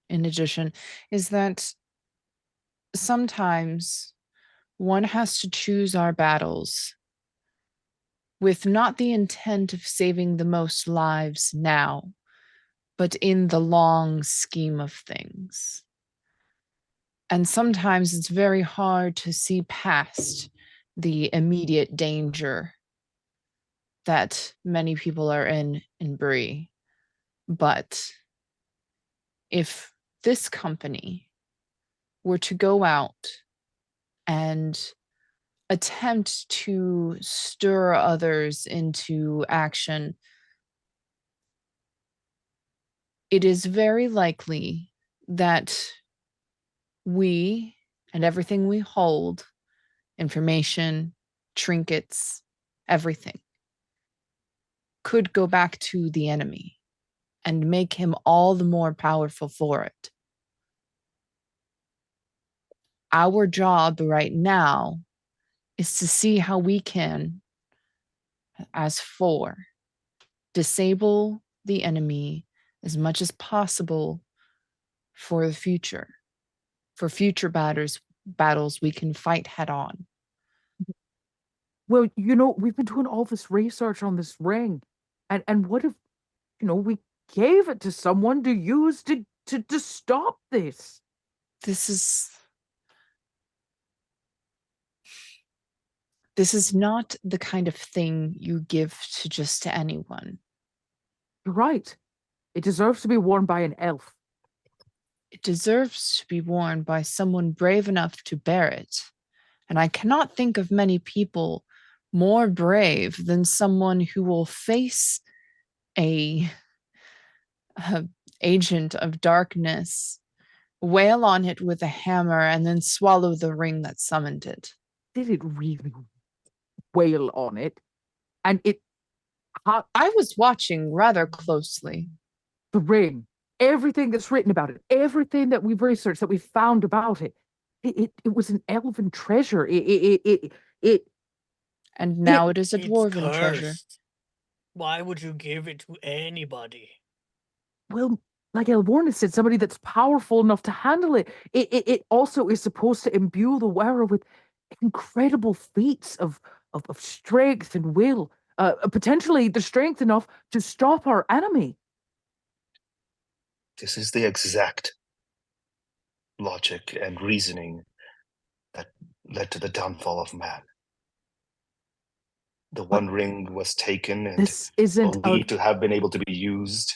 addition, is that sometimes one has to choose our battles with not the intent of saving the most lives now, but in the long scheme of things. And sometimes it's very hard to see past the immediate danger that many people are in Bree. But if this company were to go out and attempt to stir others into action, it is very likely that we and everything we hold, information, trinkets, everything, could go back to the enemy and make him all the more powerful for it. Our job right now is to see how we can, as 4, disable the enemy as much as possible for the future. For future battles we can fight head on.
Well, we've been doing all this research on this ring. And what if, we gave it to someone to use to stop this?
This is not the kind of thing you give to anyone.
You're right. It deserves to be worn by an elf.
It deserves to be worn by someone brave enough to bear it. And I cannot think of many people more brave than someone who will face a agent of darkness, wail on it with a hammer, and then swallow the ring that summoned it.
Did it really wail on it? And
I was watching rather closely.
The ring, everything that's written about it, everything that we've researched, that we've found about it, it was an elven treasure.
And now it is a
It's
dwarven treasure.
cursed. Why would you give it to anybody?
Well, like Elvorna said, somebody that's powerful enough to handle it. It also is supposed to imbue the wearer with incredible feats of strength and will, potentially the strength enough to stop our enemy.
This is the exact logic and reasoning that led to the downfall of man. The One Ring was taken and
This isn't
believed to have been able to be used.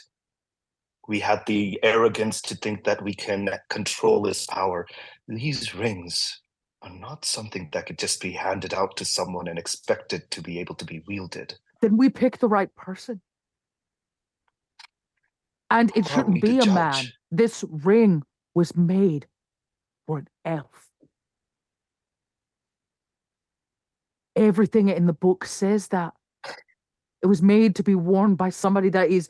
We had the arrogance to think that we can control its power. These rings are not something that could just be handed out to someone and expected to be able to be wielded.
Then we pick the right person. And it shouldn't be a man. This ring was made for an elf. Everything in the book says that. It was made to be worn by somebody that is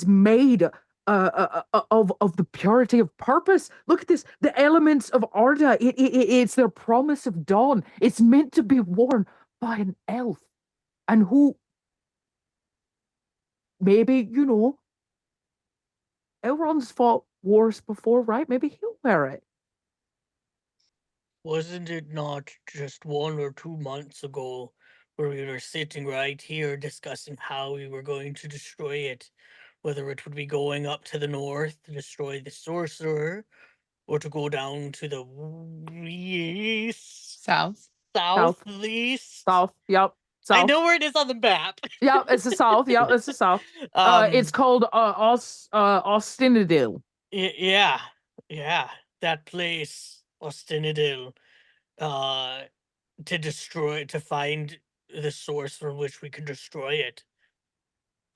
made of the purity of purpose. Look at this. The elements of Arda. It's their promise of dawn. It's meant to be worn by an elf. And who maybe, Elrond's fought wars before, right? Maybe he'll wear it.
Wasn't it not just 1 or 2 months ago where we were sitting right here discussing how we were going to destroy it? Whether it would be going up to the north to destroy the sorcerer, or to go down to the east, southeast.
South. Yep. South.
I know where it is on the map.
Yep, it's the south. Yep, it's the south. It's called Ostinadil.
Yeah, that place, Ostinadil, to find the source from which we can destroy it.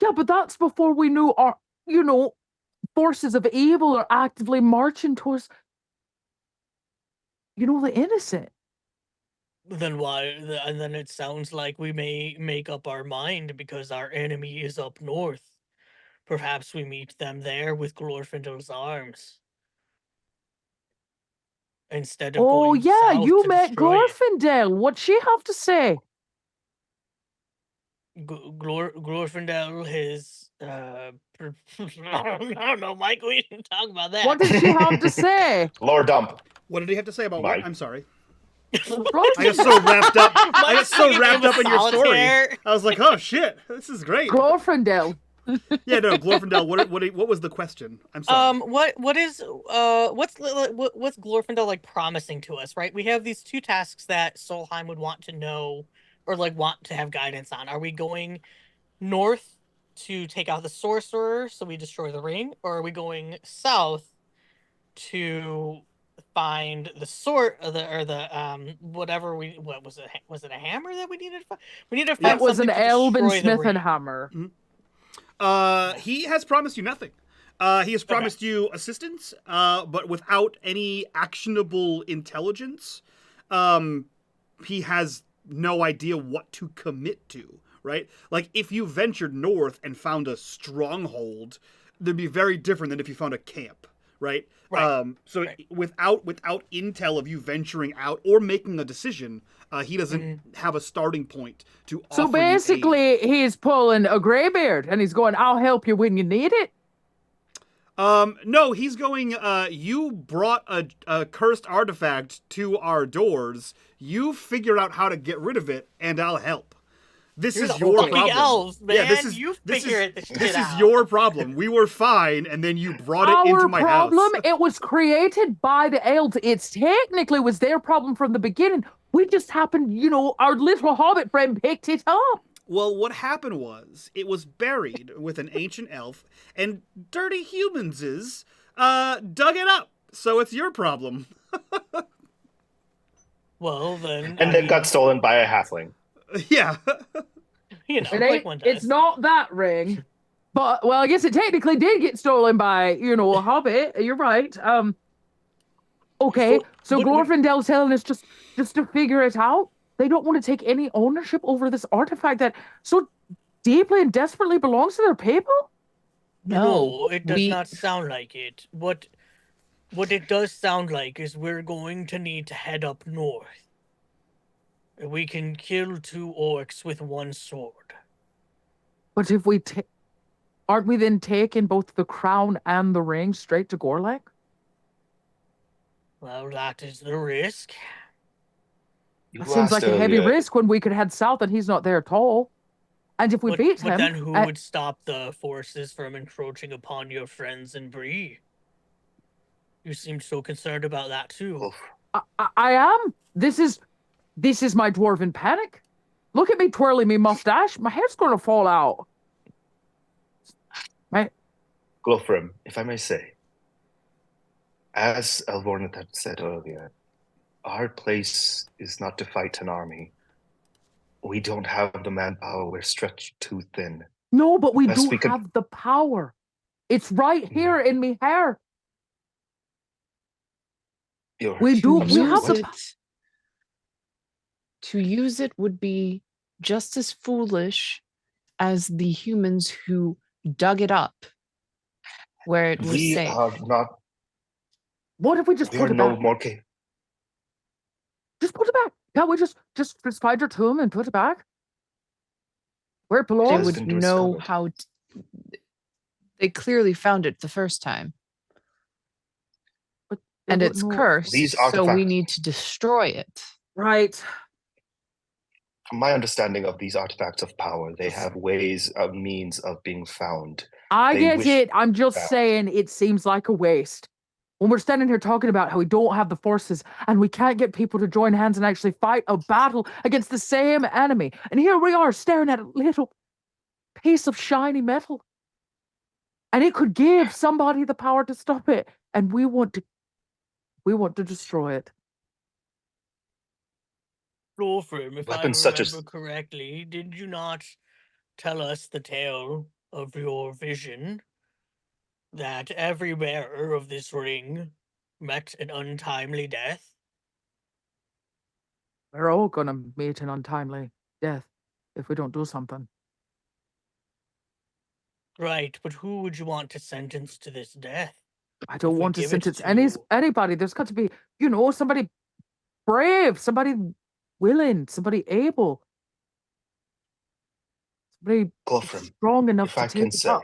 Yeah, but that's before we knew our, forces of evil are actively marching towards, the innocent.
Then why? And then it sounds like we may make up our mind because our enemy is up north. Perhaps we meet them there with Glorfindel's arms. Instead of going south
you
to
met
destroy it.
Glorfindel. What'd she have to say?
Glorfindel, his I don't know, Mike. We didn't talk about that.
What did she have to say?
Lore dump.
What did he have to say about
Mike.
what? I'm sorry. I
Glorfindel.
got so wrapped up. I got so wrapped up in your story.
Solitaire.
I was like, oh shit, this is great.
Glorfindel.
Yeah, no, Glorfindel. What was the question? I'm sorry.
What's Glorfindel like promising to us? Right, we have these 2 tasks that Solheim would want to know or like want to have guidance on. Are we going north to take out the sorcerer so we destroy the ring, or are we going south to find the whatever what was it? Was it a hammer that we needed to find? We needed to find
It was
something
an
to
elven
destroy the
smith
ring.
and hammer.
He has promised you nothing. He has promised you assistance, but without any actionable intelligence. He has no idea what to commit to right? Like if you ventured north and found a stronghold, that'd be very different than if you found a camp, right?
Right.
So
Right.
without intel of you venturing out or making a decision, he doesn't have a starting point to
So
offer you aid.
basically, he's pulling a graybeard and he's going, I'll help you when you need it.
No, he's going, you brought a cursed artifact to our doors. You figure out how to get rid of it, and I'll help. This
You're
is
the
your
fucking
problem.
elves, man.
Yeah, this is
You
this
figure
is
it the shit
this is
out.
your problem. We were fine, and then you brought it into
Our
my
problem,
house.
it was created by the elves. It's technically was their problem from the beginning. We just happened, our little hobbit friend picked it up.
Well, what happened was it was buried with an ancient elf, and dirty humanses dug it up. So it's your problem.
Well, then.
And then got stolen by a halfling.
Yeah.
You know,
It
like
ain't,
one does.
it's not that ring. But, well, I guess it technically did get stolen by, a hobbit. You're right. Okay, so
but-
Glorfindel's telling us just to figure it out. They don't want to take any ownership over this artifact that so deeply and desperately belongs to their people?
No, it does not sound like it. What it does sound like is we're going to need to head up north. We can kill 2 orcs with 1 sword.
But if we aren't we then taking both the crown and the ring straight to Gorlek?
Well, that is the risk.
You
That seems like a heavy
earlier,
risk when we could head south and he's not there at all. And if we beat him,
But then who would stop the forces from encroaching upon your friends in Bree? You seemed so concerned about that too.
Oof.
I am. This is my dwarven panic. Look at me twirling me mustache. My hair's gonna fall out.
Glofrim, if I may say, as Elvornith had said earlier, our place is not to fight an army. We don't have the manpower. We're stretched too thin.
No, but we
Best
do
we could-
have the power. It's right here in me hair. We do. We have the.
To use it would be just as foolish as the humans who dug it up where it was
We
safe.
are not.
What if we just
We
put
are
it
no
back?
more capable.
Just put it back. Can't we just find your tomb and put it back where it
They
belongs?
has
would
been
know
discovered.
how. They clearly found it the first time,
But they
and
wouldn't
it's
know-
cursed.
These
So we
artifacts-
need to destroy it.
Right.
From my understanding of these artifacts of power, they have ways of means of being found.
I
They
get
wish
it. I'm just
back.
saying it seems like a waste. When we're standing here talking about how we don't have the forces and we can't get people to join hands and actually fight a battle against the same enemy. And here we are staring at a little piece of shiny metal. And it could give somebody the power to stop it. And we want to destroy it.
Glorfrim, if I
Weapons
remember
such as-
correctly, did you not tell us the tale of your vision that every bearer of this ring met an untimely death?
We're all gonna meet an untimely death if we don't do something.
Right, but who would you want to sentence to this death?
I don't
If we
want to
give it
sentence
to-
anybody. There's got to be, somebody brave, somebody willing, somebody able, somebody
Glofrim,
strong enough
if
to
I can
take it
say,
up.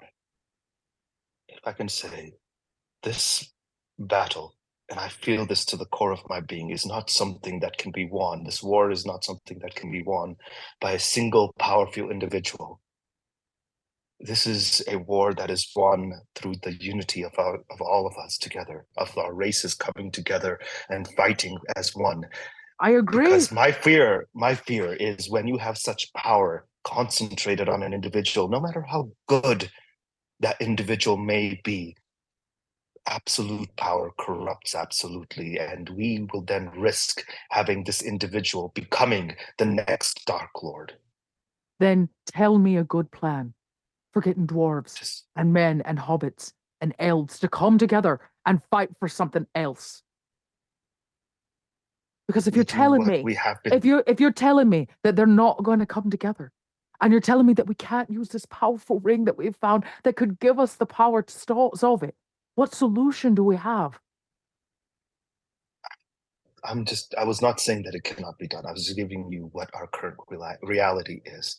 this battle, and I feel this to the core of my being, is not something that can be won. This war is not something that can be won by a single powerful individual. This is a war that is won through the unity of all of us together, of our races coming together and fighting as one.
I agree.
Because my fear is when you have such power concentrated on an individual, no matter how good that individual may be, absolute power corrupts absolutely, and we will then risk having this individual becoming the next Dark Lord.
Then tell me a good plan for getting dwarves
Just
and men and hobbits and elves to come together and fight for something else. Because if
we
you're
do
telling
what
me,
we have been,
if you're telling me that they're not going to come together And you're telling me that we can't use this powerful ring that we've found that could give us the power to solve it? What solution do we have?
I was not saying that it cannot be done. I was giving you what our current reality is.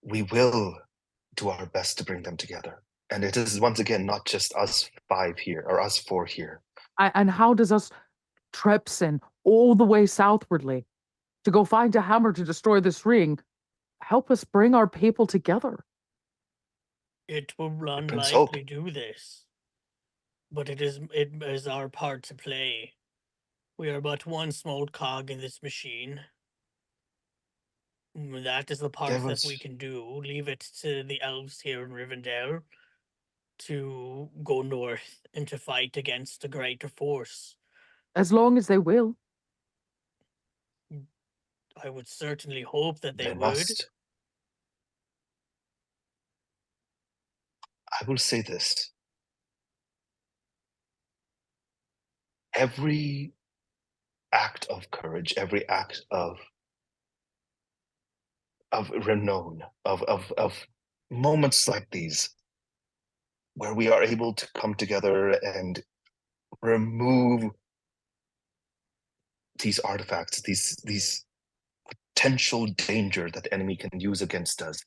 We will do our best to bring them together. And it is, once again, not just us 5 here or us 4 here.
And how does us trepsing all the way southwardly to go find a hammer to destroy this ring help us bring our people together?
It will
Brings hope.
unlikely do this, but it is our part to play. We are but one small cog in this machine. That is the part that we can do. Leave it to the elves here in Rivendell to go north and to fight against the greater force.
As long as they will.
I would certainly hope that they would.
Must. I will say this. Every act of courage, every act of renown, of moments like these, where we are able to come together and remove these artifacts, these potential danger that the enemy can use against us,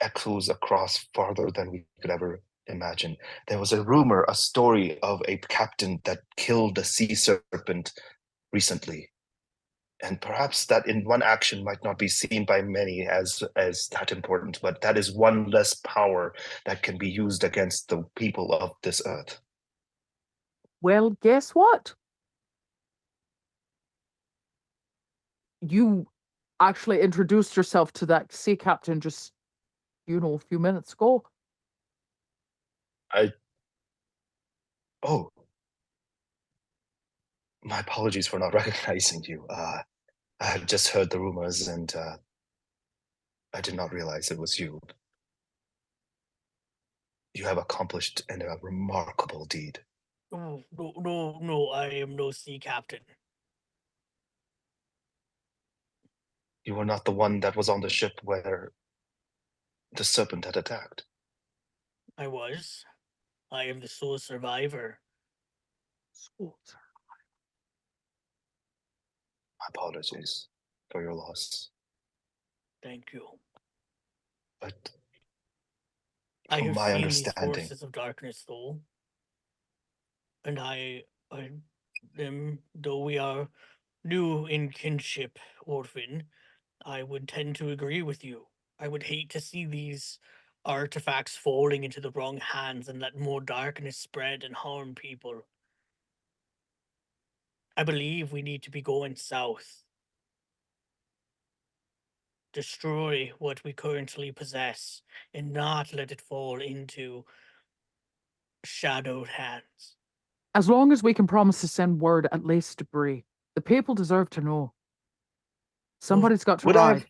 echoes across farther than we could ever imagine. There was a rumor, a story of a captain that killed a sea serpent recently. And perhaps that in one action might not be seen by many as that important, but that is one less power that can be used against the people of this earth.
Well, guess what? You actually introduced yourself to that sea captain just, a few minutes ago.
Oh. My apologies for not recognizing you. I had just heard the rumors and I did not realize it was you. You have accomplished a remarkable deed.
Oh, no, I am no sea captain.
You were not the one that was on the ship where the serpent had attacked.
I was. I am the sole survivor.
My apologies for your loss.
Thank you.
But
I
from
have
my
seen these
understanding,
forces of darkness, though, and I am, though we are new in kinship, Orphan, I would tend to agree with you. I would hate to see these artifacts falling into the wrong hands and let more darkness spread and harm people. I believe we need to be going south. Destroy what we currently possess and not let it fall into shadowed hands.
As long as we can promise to send word at least to Bree, the people deserve to know. Somebody's got to ride.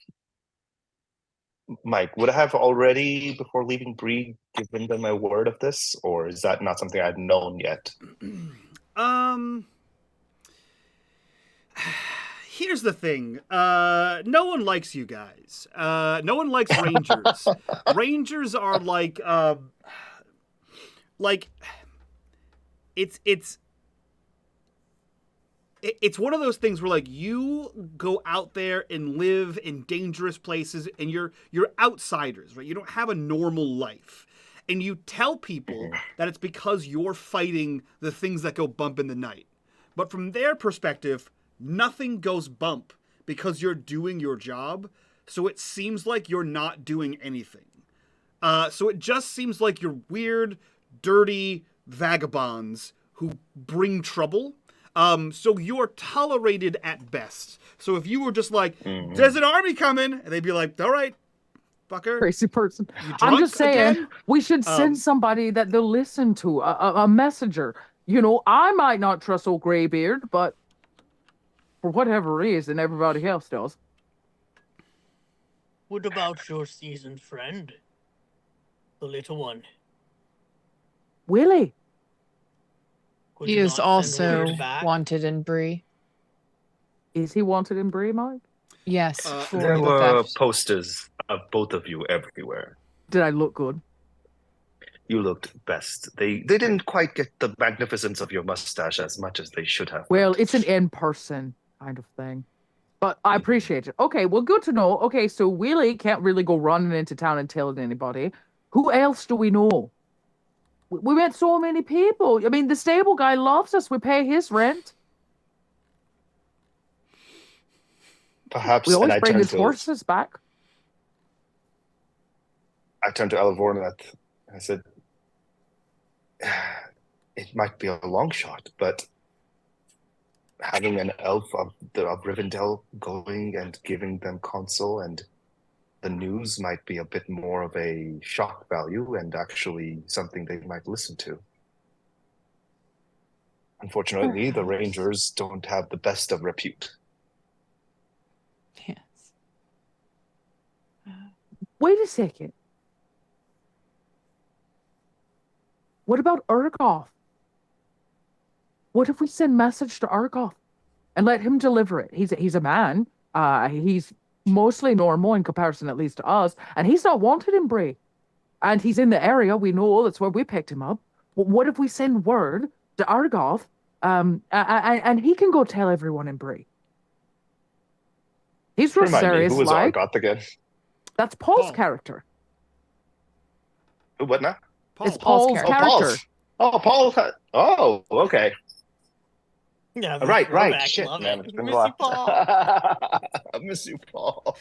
Mike, would I have already, before leaving Bree, given them a word of this, or is that not something I've known yet?
Here's the thing. No one likes you guys. No one likes rangers. Rangers are like it's one of those things where like you go out there and live in dangerous places and you're outsiders, right? You don't have a normal life. And you tell people that it's because you're fighting the things that go bump in the night. But from their perspective, nothing goes bump because you're doing your job. So it seems like you're not doing anything. So it just seems like you're weird, dirty vagabonds who bring trouble. So you're tolerated at best. So if you were just like, there's an army coming, and they'd be like, all right, fucker.
Crazy person. I'm just saying, again? We should send somebody that they'll listen to, a messenger. I might not trust old Greybeard, but for whatever reason, everybody else does.
What about your seasoned friend? The little one.
Willie.
He is also wanted in Bree.
Is he wanted in Bree, Mike?
Yes, for
There
the
were
theft.
posters of both of you everywhere.
Did I look good?
You looked best. They didn't quite get the magnificence of your mustache as much as they should have.
Well,
but
it's an in-person kind of thing. But I appreciate it. Okay, well, good to know. Okay, so Willie can't really go running into town and telling anybody. Who else do we know? We met so many people. I mean, the stable guy loves us. We pay his rent.
perhaps,
We
and
always bring his horses back.
I turned to Elevornath. I said, "It might be a long shot, but having an elf of Rivendell going and giving them console and the news might be a bit more of a shock value and actually something they might listen to. Unfortunately, the
Perhaps.
Rangers don't have the best of repute."
Yes.
Wait a second. What about Urgoth? What if we send message to Urgoth and let him deliver it? He's a man. He's mostly normal in comparison, at least to us, and he's not wanted in Bray. And he's in the area. We know that's where we picked him up. What if we send word to Urgoth, and he can go tell everyone in Bray? He's real
Remind me,
serious,
who was
like.
Argoth again?
That's Paul's
Paul.
character.
What now?
It's
Paul's
Paul's
character.
character.
Paul. Oh, okay.
Yeah, the
Right.
throwback,
Shit,
love
man.
it.
It's been a
Miss you,
while.
Paul.
I miss you, Paul.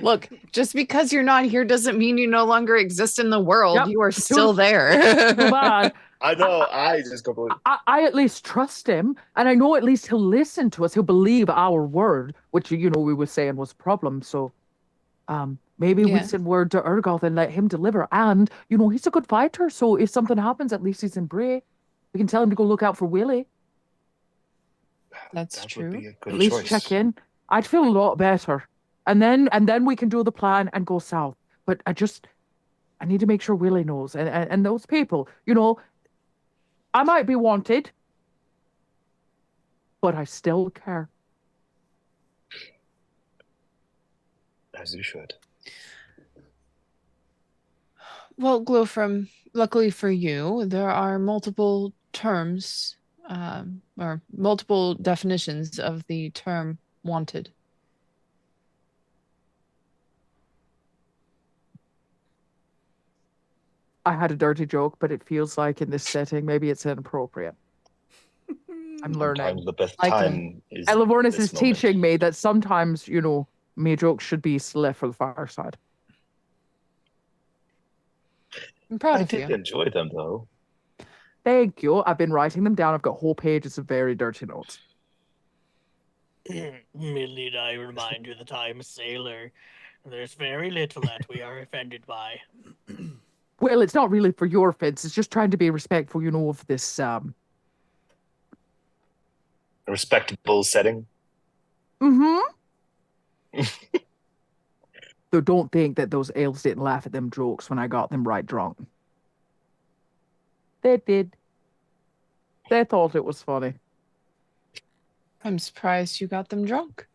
Look, just because you're not here doesn't mean you no longer exist in the world.
Yep.
You are still there.
Too bad.
I know. I just completely.
I at least trust him, and I know at least he'll listen to us. He'll believe our word, which we were saying was a problem. So, maybe we
Yeah.
send word to Urgoth and let him deliver. And he's a good fighter, so if something happens, at least he's in Bray. We can tell him to go look out for Willie.
That's
That
true.
would be a good
At least
choice.
check in. I'd feel a lot better, and then we can do the plan and go south. But I need to make sure Willie knows, and those people. I might be wanted, but I still care.
As you should.
Well, Glowfrom, luckily for you, there are multiple terms, or multiple definitions of the term wanted.
I had a dirty joke, but it feels like in this setting, maybe it's inappropriate. I'm learning.
Sometimes the best
Like
time is
Elavornis
this
is
moment.
teaching me that sometimes, me jokes should be left for the fireside.
I'm proud
I
of
did
you.
enjoy them, though.
Thank you. I've been writing them down. I've got whole pages of very dirty notes.
Merely I remind you that I am a sailor. There's very little that we are offended by.
Well, it's not really for your offense. It's just trying to be respectful, of this.
A respectable setting.
Mm-hmm. So don't think that those elves didn't laugh at them jokes when I got them right drunk. They did. They thought it was funny.
I'm surprised you got them drunk.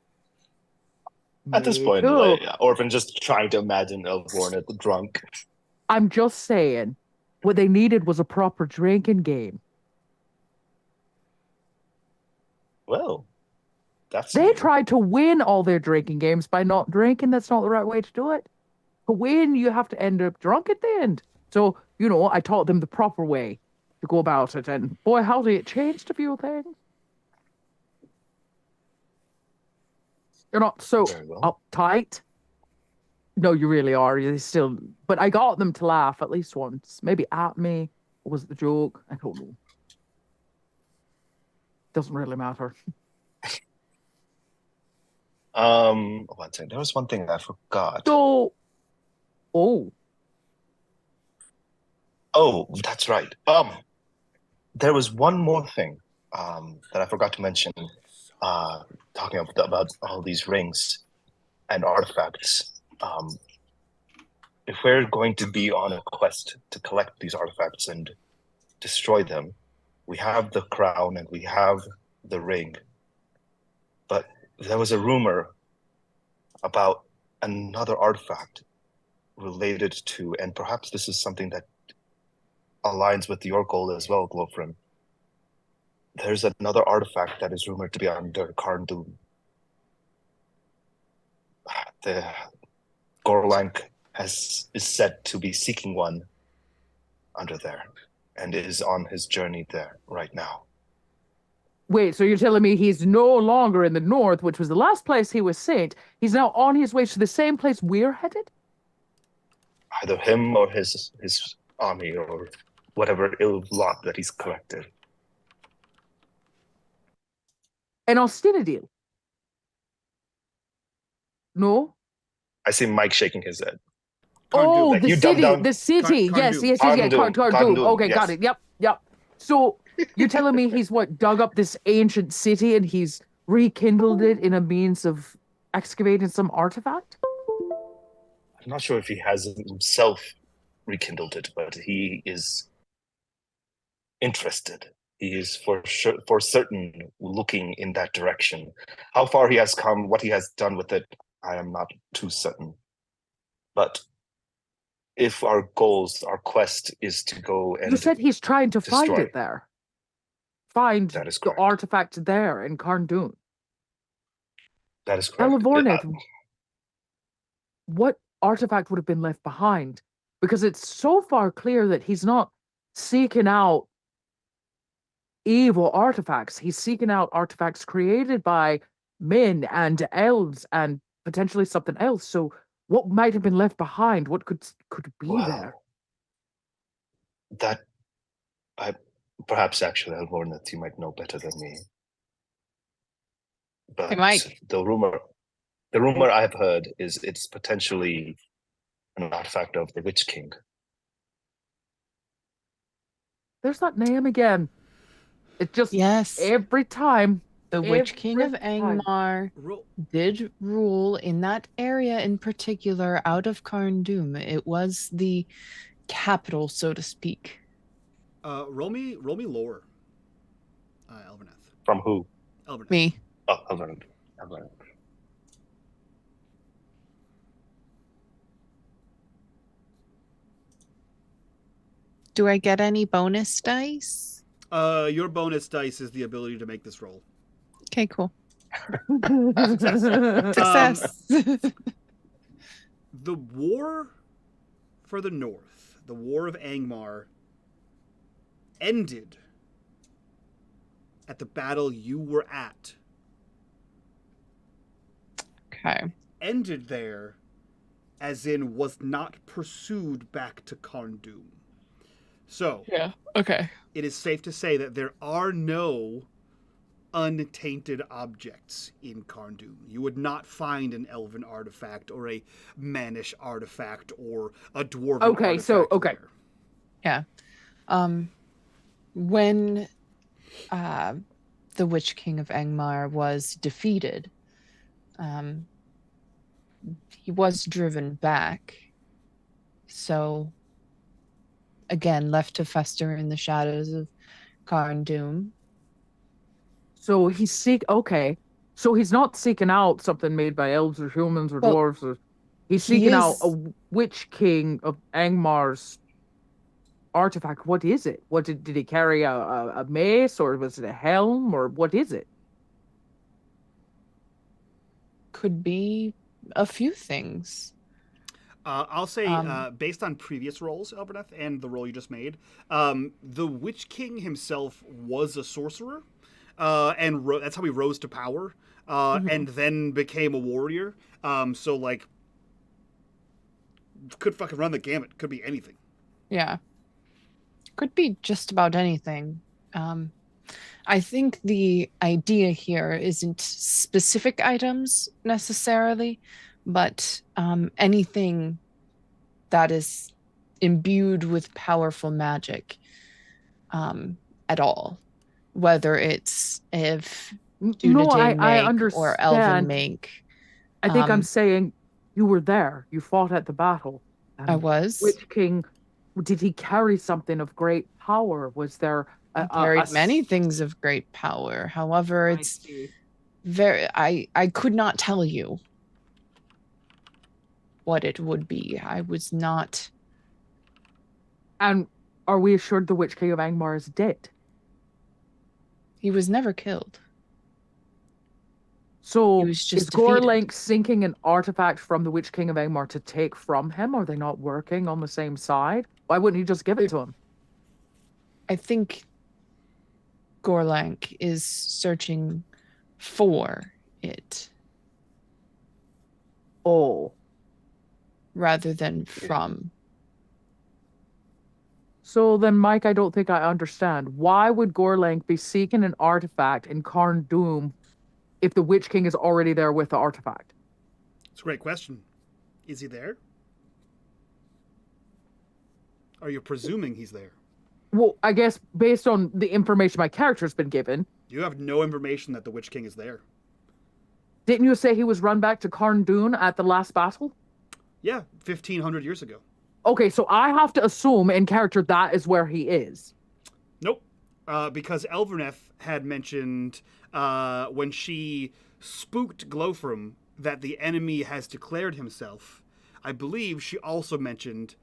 At this
Me
point,
too.
like, Orphan just trying to imagine Elvorn drunk.
I'm just saying, what they needed was a proper drinking game.
Well, that's
They
new.
tried to win all their drinking games by not drinking. That's not the right way to do it. To win, you have to end up drunk at the end. So, I taught them the proper way to go about it. And boy, howdy, it changed a few things. You're not so
Very well.
uptight. No, you really are. You still, but I got them to laugh at least once. Maybe at me. Or was it the joke? I don't know. Doesn't really matter.
One second. There was one thing I forgot.
So,
Oh, that's right. There was one more thing that I forgot to mention. Talking about all these rings and artifacts. If we're going to be on a quest to collect these artifacts and destroy them, we have the crown and we have the ring. But there was a rumor about another artifact related to, and perhaps this is something that aligns with your goal as well, Glofrim. There's another artifact that is rumored to be under Karndun. The Gorlank is said to be seeking one under there, and is on his journey there right now.
Wait, so you're telling me he's no longer in the north, which was the last place he was sent. He's now on his way to the same place we're headed?
Either him or his army or whatever ill lot that he's collected.
An Ostinadil? No?
I see Mike shaking his head.
Oh,
Karndun.
the
You dumb
city,
down-
the city. Yes,
Karndun.
yes, yes, yeah.
Karndun.
Karndun.
Karndun,
Okay, got
yes.
it. Yep. So you're telling me he's what, dug up this ancient city and he's rekindled it in a means of excavating some artifact?
I'm not sure if he has himself rekindled it, but he is interested. He is for certain looking in that direction. How far he has come, what he has done with it, I am not too certain. But if our goals, our quest is to go and
You said he's trying to find
destroy.
it there. Find
That is
the
correct.
artifact there in Karndun.
That is correct.
Elavornith, what artifact would have been left behind? Because it's so far clear that he's not seeking out evil artifacts. He's seeking out artifacts created by men and elves and potentially something else. So what might have been left behind? What could be there?
That perhaps actually Elvornith, you might know better than me. But
Hey, Mike.
the rumor I have heard is it's potentially an artifact of the Witch King.
There's that name again. It just
Yes.
every time.
The Witch King of
Every time.
Angmar did rule in that area in particular out of Karndum. It was the capital, so to speak.
Roll me lore. Elveneth.
From who?
Elveneth.
Me.
Oh, Elvornith.
Do I get any bonus dice?
Your bonus dice is the ability to make this roll.
Okay, cool.
Success.
Success.
The war for the North, the War of Angmar, ended at the battle you were at.
Okay.
Ended there, as in was not pursued back to Karndum. So,
Yeah. Okay.
it is safe to say that there are no untainted objects in Karndun. You would not find an elven artifact or a mannish artifact or a dwarven artifact.
Okay.
there.
Yeah. When the Witch King of Angmar was defeated, he was driven back. So, again, left to fester in the shadows of Karndum.
So So he's not seeking out something made by elves or humans or
Well,
dwarves. Or he's
he
seeking out
is-
a Witch King of Angmar's artifact. What is it? What did he carry? A mace, or was it a helm, or what is it?
Could be a few things.
I'll say, based on previous rolls, Elberneth, and the roll you just made, the Witch King himself was a sorcerer, and that's how he rose to power, and then became a warrior. So, like, could fucking run the gamut. Could be anything.
Yeah. Could be just about anything. I think the idea here isn't specific items necessarily, but anything that is imbued with powerful magic at all. Whether it's due
No,
to
I
make
understand.
or elven make.
I think I'm saying you were there. You fought at the battle.
I was.
Witch King, did he carry something of great power? Was there
He carried many things of great power. However, it's very I could not tell you. what it would be. I was not.
And are we assured the Witch King of Angmar is dead?
He was never killed.
So
He was just
is
defeated.
Gorlink sinking an artifact from the Witch King of Angmar to take from him? Are they not working on the same side? Why wouldn't he just give it to him?
I think Gorlank is searching for it
Oh.
rather than from.
So then, Mike, I don't think I understand. Why would Gorlank be seeking an artifact in Karn Doom if the Witch King is already there with the artifact?
It's a great question. Is he there? Are you presuming he's there?
Well, I guess based on the information my character's been given.
You have no information that the Witch King is there.
Didn't you say he was run back to Karn Dune at the last battle?
Yeah, 1,500 years ago.
Okay, so I have to assume in character that is where he is.
Nope. Because Elverneth had mentioned when she spooked Glowfram that the enemy has declared himself. I believe she also mentioned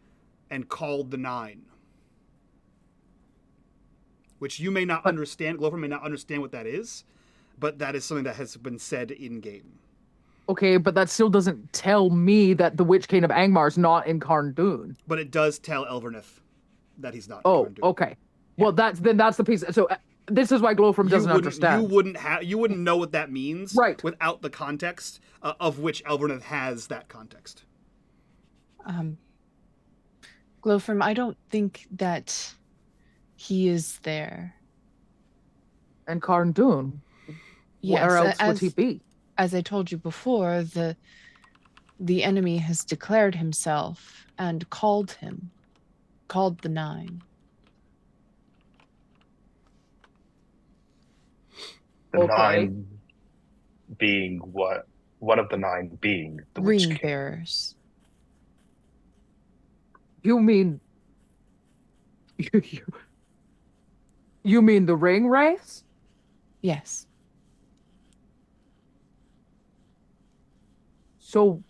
and called the Nine. Which you may not understand. Glowfram may not understand what that is, but that is something that has been said in-game.
Okay, but that still doesn't tell me that the Witch King of Angmar is not in Karn Dune.
But it does tell Elverneth that he's not in Karn Dune.
Okay. Well, that's the piece. So this is why Glowfram doesn't understand.
You wouldn't know what that means,
right,
without the context of which Elverneth has that context.
Glowfram, I don't think that he is there.
And Karn Dune?
Yes,
where else would he be?
As I told you before, the enemy has declared himself and called the Nine.
The Nine being what? One of the Nine being the Witch King.
Ring bearers.
You mean you mean the ring race?
Yes.
So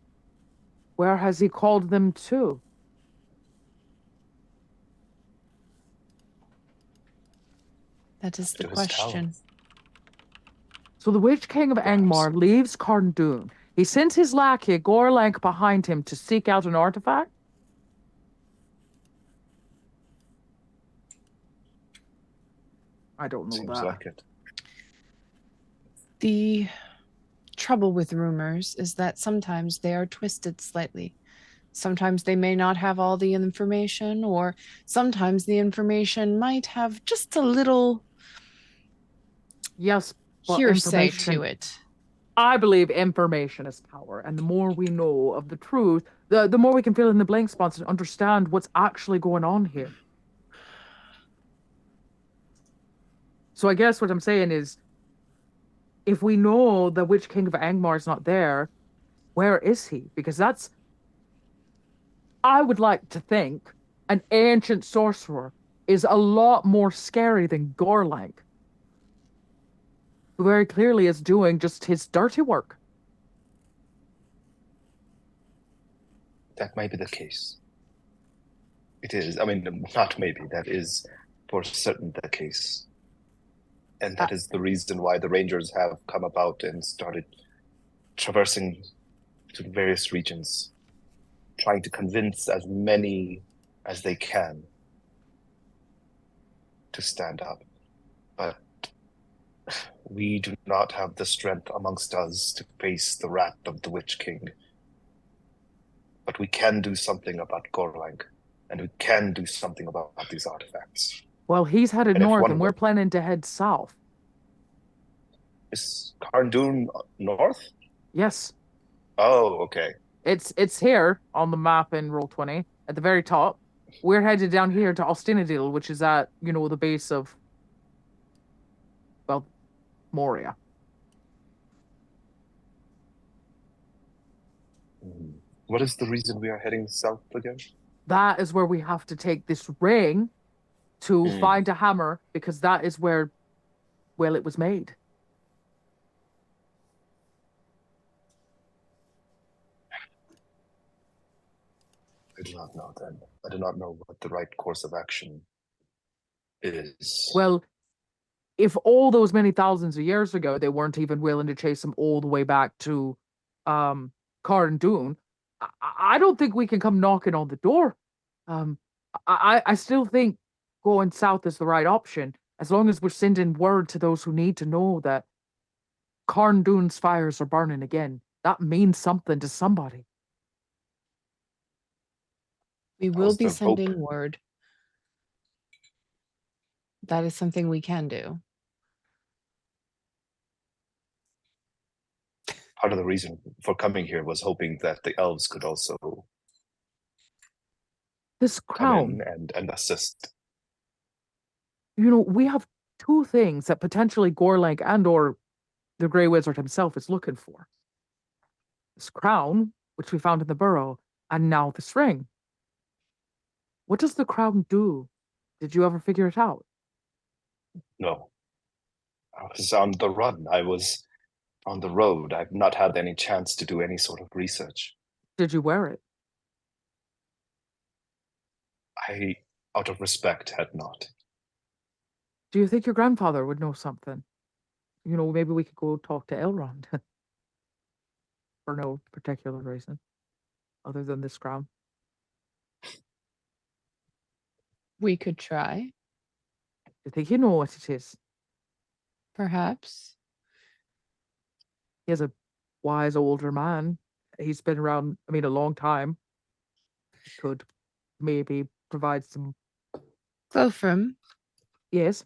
where has he called them to?
That is the question.
So the Witch King of Angmar leaves Karn Dune. He sends his lackey Gorlank behind him to seek out an artifact? I don't know.
Seems like it.
The trouble with rumors is that sometimes they are twisted slightly. Sometimes they may not have all the information, or sometimes the information might have just a little hearsay to it.
I believe information is power, and the more we know of the truth, the more we can fill in the blank spots and understand what's actually going on here. So I guess what I'm saying is, if we know the Witch King of Angmar is not there, where is he? Because that's, I would like to think, an ancient sorcerer is a lot more scary than Gorlank, who very clearly is doing just his dirty work.
That might be the case. It is. I mean, not maybe. That is for certain the case. And that is the reason why the Rangers have come about and started traversing to various regions, trying to convince as many as they can to stand up. But we do not have the strength amongst us to face the wrath of the Witch King. But we can do something about Gorlank, and we can do something about these artifacts.
Well, he's headed north, and we're planning to head south.
Is Karn Dune north?
Yes.
Oh, okay.
It's here on the map in Roll20 at the very top. We're headed down here to Ostinadil, which is at, the base of, well, Moria.
What is the reason we are heading south again?
That is where we have to take this ring to find a hammer, because that is where, well, it was made.
I do not know then. I do not know what the right course of action is.
Well, if all those many thousands of years ago they weren't even willing to chase him all the way back to Carn Dune, I don't think we can come knocking on the door. Um, I still think going south is the right option, as long as we're sending word to those who need to know that Carn Dune's fires are burning again. That means something to somebody.
We will
How's
be
the hope?
sending word. That is something we can do.
Part of the reason for coming here was hoping that the elves could also
This
come
crown,
in and assist.
we have two things that potentially Gorlank and or the Grey Wizard himself is looking for. This crown, which we found in the burrow, and now this ring. What does the crown do? Did you ever figure it out?
No. I was on the run. I was on the road. I've not had any chance to do any sort of research.
Did you wear it?
I, out of respect, had not.
Do you think your grandfather would know something? Maybe we could go talk to Elrond. For no particular reason, other than this crown.
We could try,
Do you think you know what it is?
perhaps.
He is a wise older man. He's been around, a long time. He could maybe provide some.
Glofrim,
Yes?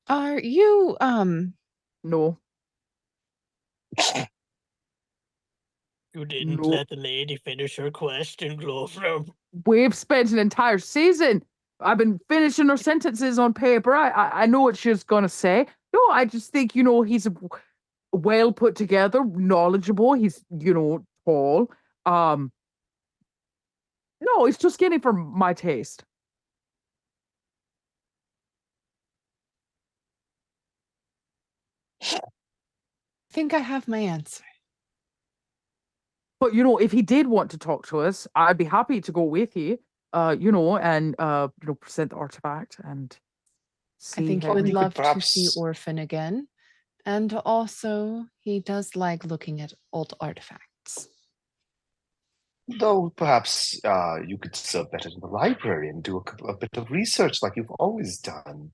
are you
No.
You didn't
No.
let the lady finish her question, Glofrim.
We've spent an entire season. I've been finishing her sentences on paper. I know what she's gonna say. No, I just think, he's well put together, knowledgeable. He's, tall. No, he's just getting for my taste.
I think I have my answer.
But if he did want to talk to us, I'd be happy to go with you. And present the artifact and see
I think he
how
would
we could
love to see
perhaps-
Orphan again. And also, he does like looking at old artifacts.
Though perhaps you could still better in the library and do a bit of research like you've always done.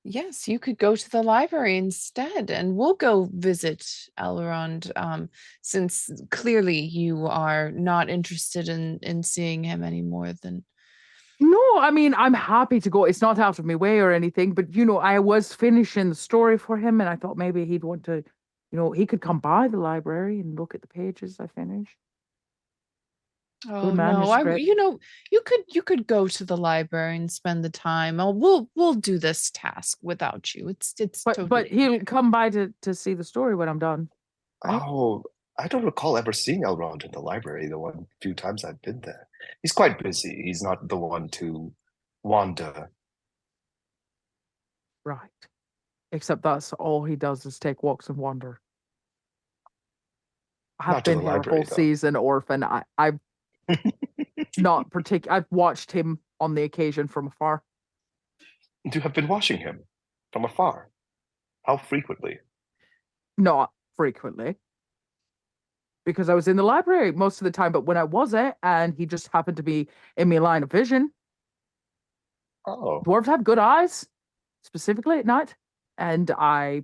Yes, you could go to the library instead, and we'll go visit Elrond, since clearly you are not interested in seeing him any more than.
No, I'm happy to go. It's not out of my way or anything, but I was finishing the story for him, and I thought maybe he'd want to, he could come by the library and look at the pages I finished.
Oh
Good
no,
manuscript.
you could go to the library and spend the time. We'll do this task without you. It's
But
totally.
he'll come by to see the story when I'm done. Right?
Oh, I don't recall ever seeing Elrond in the library the one few times I've been there. He's quite busy. He's not the one to wander.
Right. Except that's all he does is take walks and wander. I have
Not to
been
the
here a
library,
whole
though.
season, Orphan. I've not particular. I've watched him on the occasion from afar.
You have been watching him from afar. How frequently?
Not frequently. Because I was in the library most of the time, but when I wasn't, and he just happened to be in my line of vision.
Oh,
Dwarves have good eyes, specifically at night. And I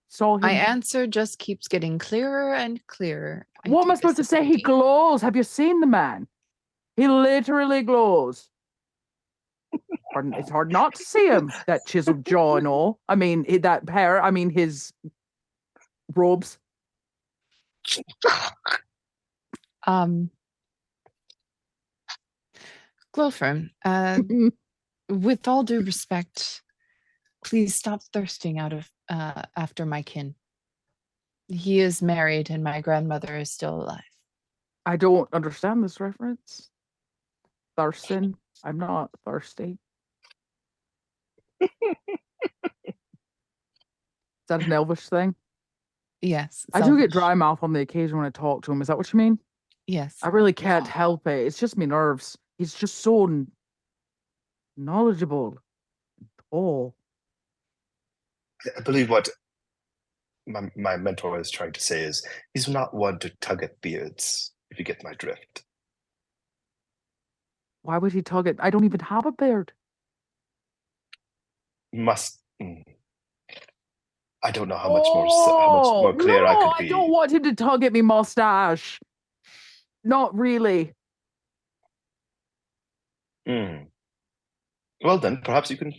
saw him.
My answer just keeps getting clearer and clearer.
What am I
do
supposed to
this
say? He
already.
glows. Have you seen the man? He literally glows. It's hard not to see him. That chiseled jaw and all. That hair. His robes.
Glofrim, with all due respect, please stop thirsting out of after my kin. He is married and my grandmother is still alive.
I don't understand this reference. Thurston. I'm not thirsty. Is that an Elvish thing?
Yes.
I do get
selfish.
dry mouth on the occasion when I talk to him. Is that what you mean?
Yes.
I really can't help it. It's just me nerves. He's just so knowledgeable. Oh,
I believe what my mentor is trying to say is he's not one to tug at beards, if you get my drift.
why would he tug it? I don't even have a beard.
Must. I don't know how much more clear I could be.
I don't want him to tug at me mustache. Not really.
Well, then perhaps you can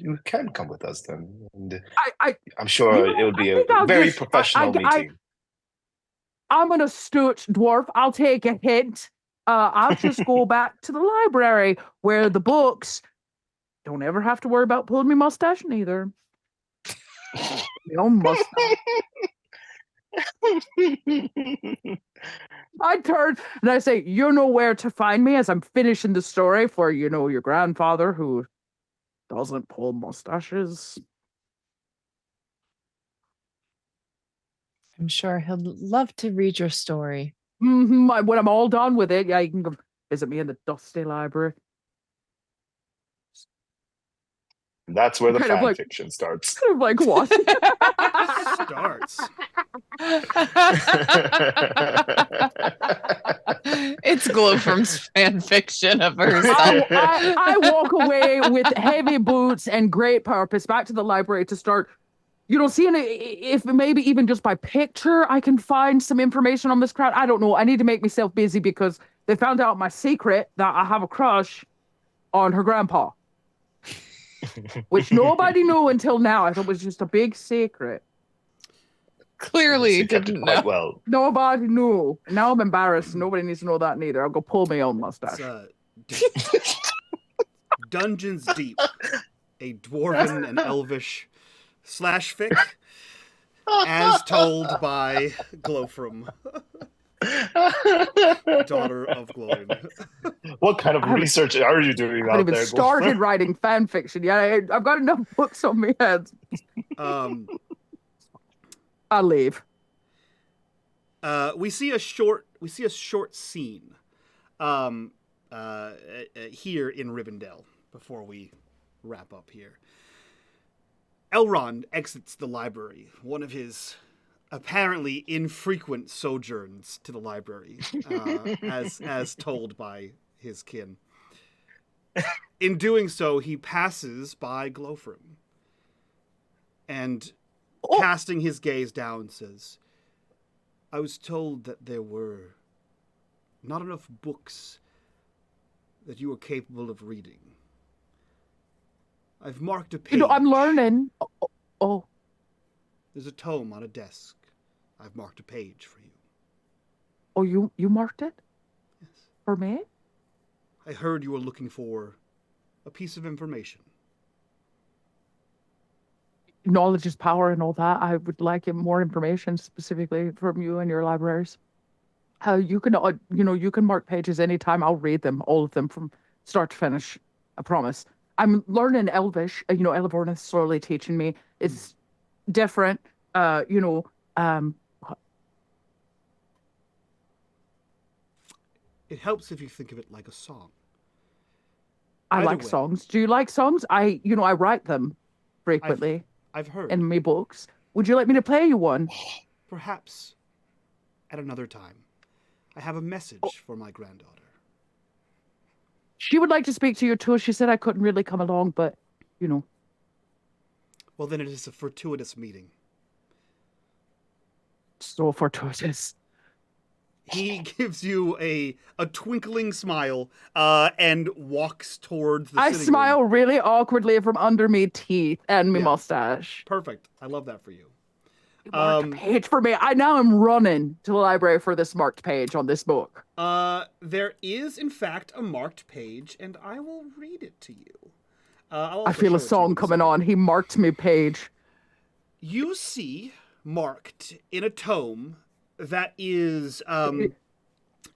come with us then, and I'm
You
sure
know,
it'll be
I
a
think I'll
very
just-
professional meeting.
I'm gonna stooch, dwarf. I'll take a hint. I'll just go back to the library where the books don't ever have to worry about pulling me mustache neither. My own mustache. I turn and I say, "You know where to find me," as I'm finishing the story for your grandfather who doesn't pull mustaches.
I'm sure he'll love to read your story.
When I'm all done with it, yeah, you can come visit me in the dusty library.
That's where the
Kind of
fan
like-
fiction starts.
Kind of like what?
Starts.
It's Glowfrom's fan fiction of herself.
I walk away with heavy boots and great purpose back to the library to start, seeing if maybe even just by picture I can find some information on this crowd. I don't know. I need to make myself busy because they found out my secret that I have a crush on her grandpa, which nobody knew until now. I thought it was just a big secret.
Clearly
You kept it
didn't
quite
know.
well.
Nobody knew. Now I'm embarrassed. Nobody needs to know that neither. I'll go pull my own mustache.
It's, Dungeons Deep, a dwarven and elvish /fic, as told by Glowfrom, daughter of Glowin.
What kind of research are you doing
I
out
haven't even
there?
started writing fan fiction yet. I've got enough books on my head. I'll leave.
We see a short scene here in Rivendell before we wrap up here. Elrond exits the library, one of his apparently infrequent sojourns to the library, as told by his kin. In doing so, he passes by Glowfrom and, casting his gaze down, says, "I was told that there were not enough books that you were capable of reading. I've marked a page.
I'm learning. Oh.
There's a tome on a desk. I've marked a page for you."
Oh, you marked it?
Yes.
For me?
I heard you were looking for a piece of information.
Knowledge is power and all that. I would like more information specifically from you and your libraries. How you can, you can mark pages anytime. I'll read them, all of them from start to finish. I promise. I'm learning Elvish. Elborn is slowly teaching me. It's different.
It helps if you think of it like a song.
I
Either
like
way.
songs. Do you like songs? I write them frequently
I've heard.
in my books. Would you like me to play you one?
Perhaps at another time. I have a message for my granddaughter.
She would like to speak to you too. She said I couldn't really come along, but
Well, then it is a fortuitous meeting.
so fortuitous.
He gives you a twinkling smile and walks towards the
I
sitting
smile
room.
really awkwardly from under me teeth and my
Yeah.
mustache.
Perfect. I love that for you.
You marked a page for me. I now am running to the library for this marked page on this book.
There is, in fact, a marked page, and I will read it to you. I'll
I
also
feel
show
a
it to you
song
in a
coming
second.
on. He marked me page.
You see marked in a tome that is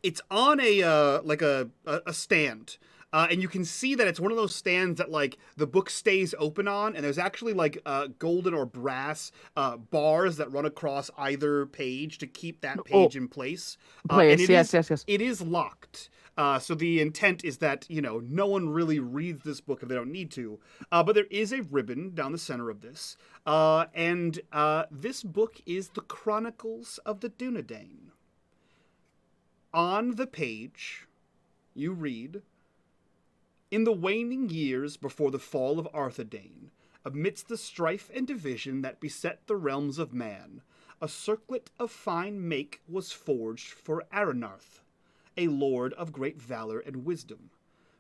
it's on a stand And you can see that it's one of those stands that like the book stays open on, and there's actually like golden or brass bars that run across either page to keep that page in place. And
Yes.
it is locked. So the intent is that, no one really reads this book if they don't need to. But there is a ribbon down the center of this. And this book is the Chronicles of the Dunedain. On the page, you read, in the waning years before the fall of Arthedain, amidst the strife and division that beset the realms of man, a circlet of fine make was forged for Aranarth, a lord of great valor and wisdom.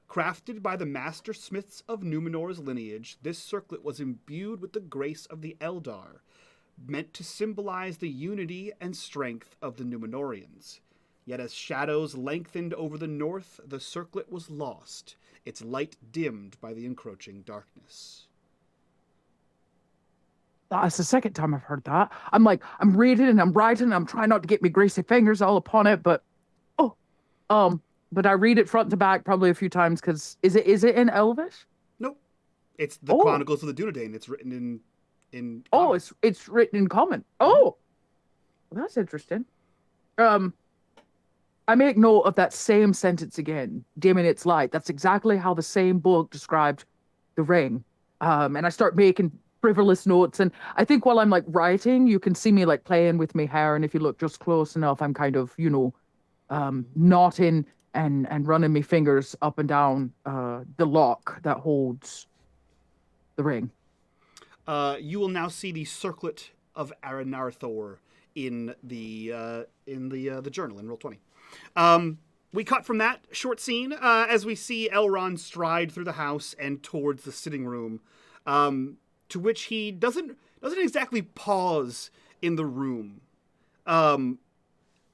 Crafted by the master smiths of Numenor's lineage, this circlet was imbued with the grace of the Eldar, meant to symbolize the unity and strength of the Numenorians. Yet as shadows lengthened over the north, the circlet was lost, its light dimmed by the encroaching darkness.
That's the second time I've heard that. I'm reading and I'm writing and I'm trying not to get me greasy fingers all upon it, but but I read it front to back probably a few times because is it in Elvish?
Nope. It's the Chronicles of the Dunedain. It's written in common.
It's written in common. Oh. Well, that's interesting. I make note of that same sentence again, dimming its light. That's exactly how the same book described the ring. And I start making frivolous notes. And I think while I'm like writing, you can see me like playing with my hair. And if you look just close enough, I'm kind of, knotting and running my fingers up and down the lock that holds the ring.
You will now see the circlet of Aranarthor in the journal in Roll20. We cut from that short scene as we see Elrond stride through the house and towards the sitting room, to which he doesn't exactly pause in the room,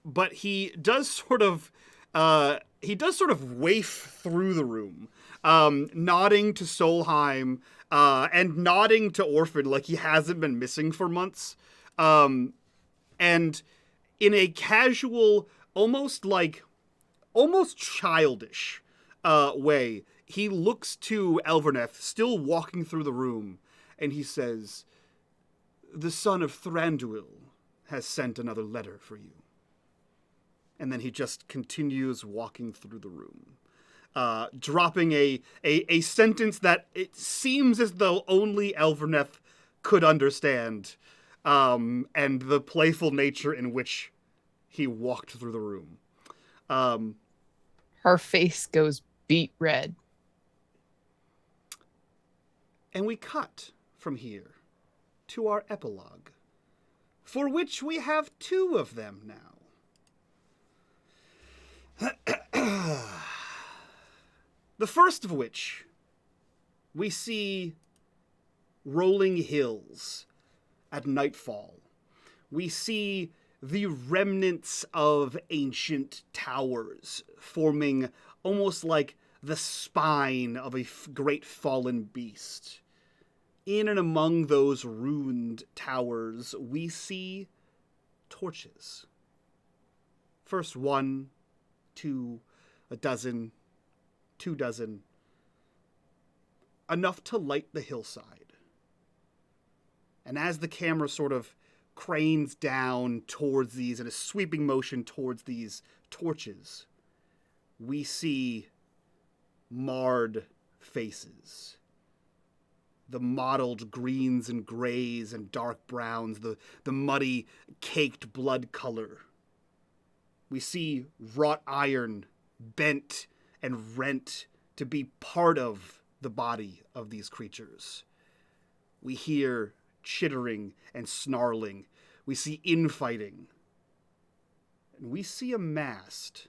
but he does sort of waif through the room, nodding to Solheim and nodding to Orphan like he hasn't been missing for months, and in a casual, almost childish way, he looks to Elverneth, still walking through the room, and he says, "The son of Thranduil has sent another letter for you." And then he just continues walking through the room, dropping a sentence that it seems as though only Elverneth could understand, and the playful nature in which he walked through the room.
Her face goes beet red.
And we cut from here to our epilogue, for which we have 2 of them now. The first of which we see rolling hills at nightfall. We see the remnants of ancient towers forming almost like the spine of a great fallen beast. In and among those ruined towers, we see torches. First 1, 2, a dozen, 2 dozen, enough to light the hillside. And as the camera sort of cranes down towards these in a sweeping motion towards these torches, we see marred faces. The mottled greens and grays and dark browns, the muddy, caked blood color. We see wrought iron bent and rent to be part of the body of these creatures. We hear chittering and snarling. We see infighting. And we see amassed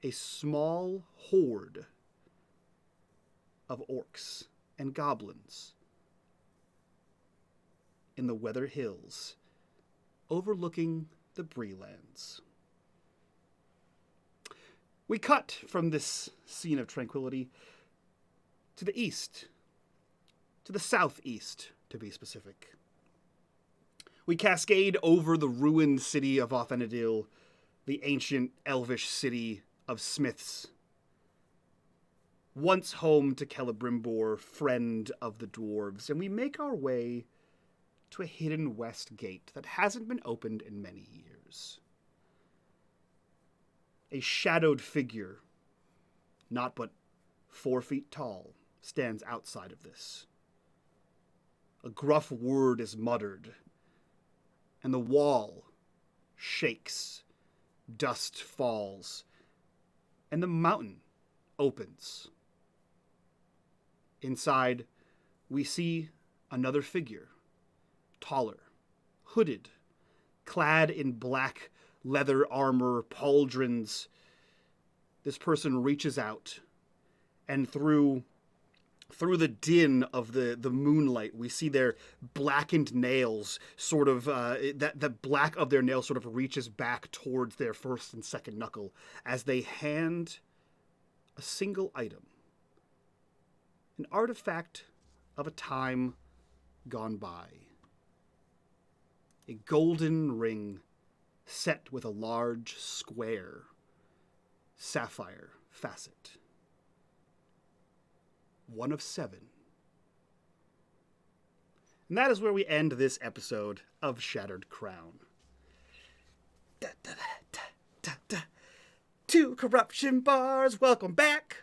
a small horde of orcs and goblins in the Weather Hills, overlooking the Breelands. We cut from this scene of tranquility to the east, to the southeast, to be specific. We cascade over the ruined city of Othanadil, the ancient elvish city of smiths. once home to Celebrimbor, friend of the dwarves, and we make our way to a hidden west gate that hasn't been opened in many years. A shadowed figure, not but 4 feet tall, stands outside of this. A gruff word is muttered, and the wall shakes, dust falls, and the mountain opens. Inside, we see another figure, taller, hooded, clad in black leather armor, pauldrons. This person reaches out, and through the din of the moonlight, we see their blackened nails sort of, the black of their nails sort of reaches back towards their first and second knuckle as they hand a single item. An artifact of a time gone by. A golden ring set with a large square sapphire facet. 1 of 7. And that is where we end this episode of Shattered Crown. Da, da, da, da, da. 2 corruption bars, welcome back.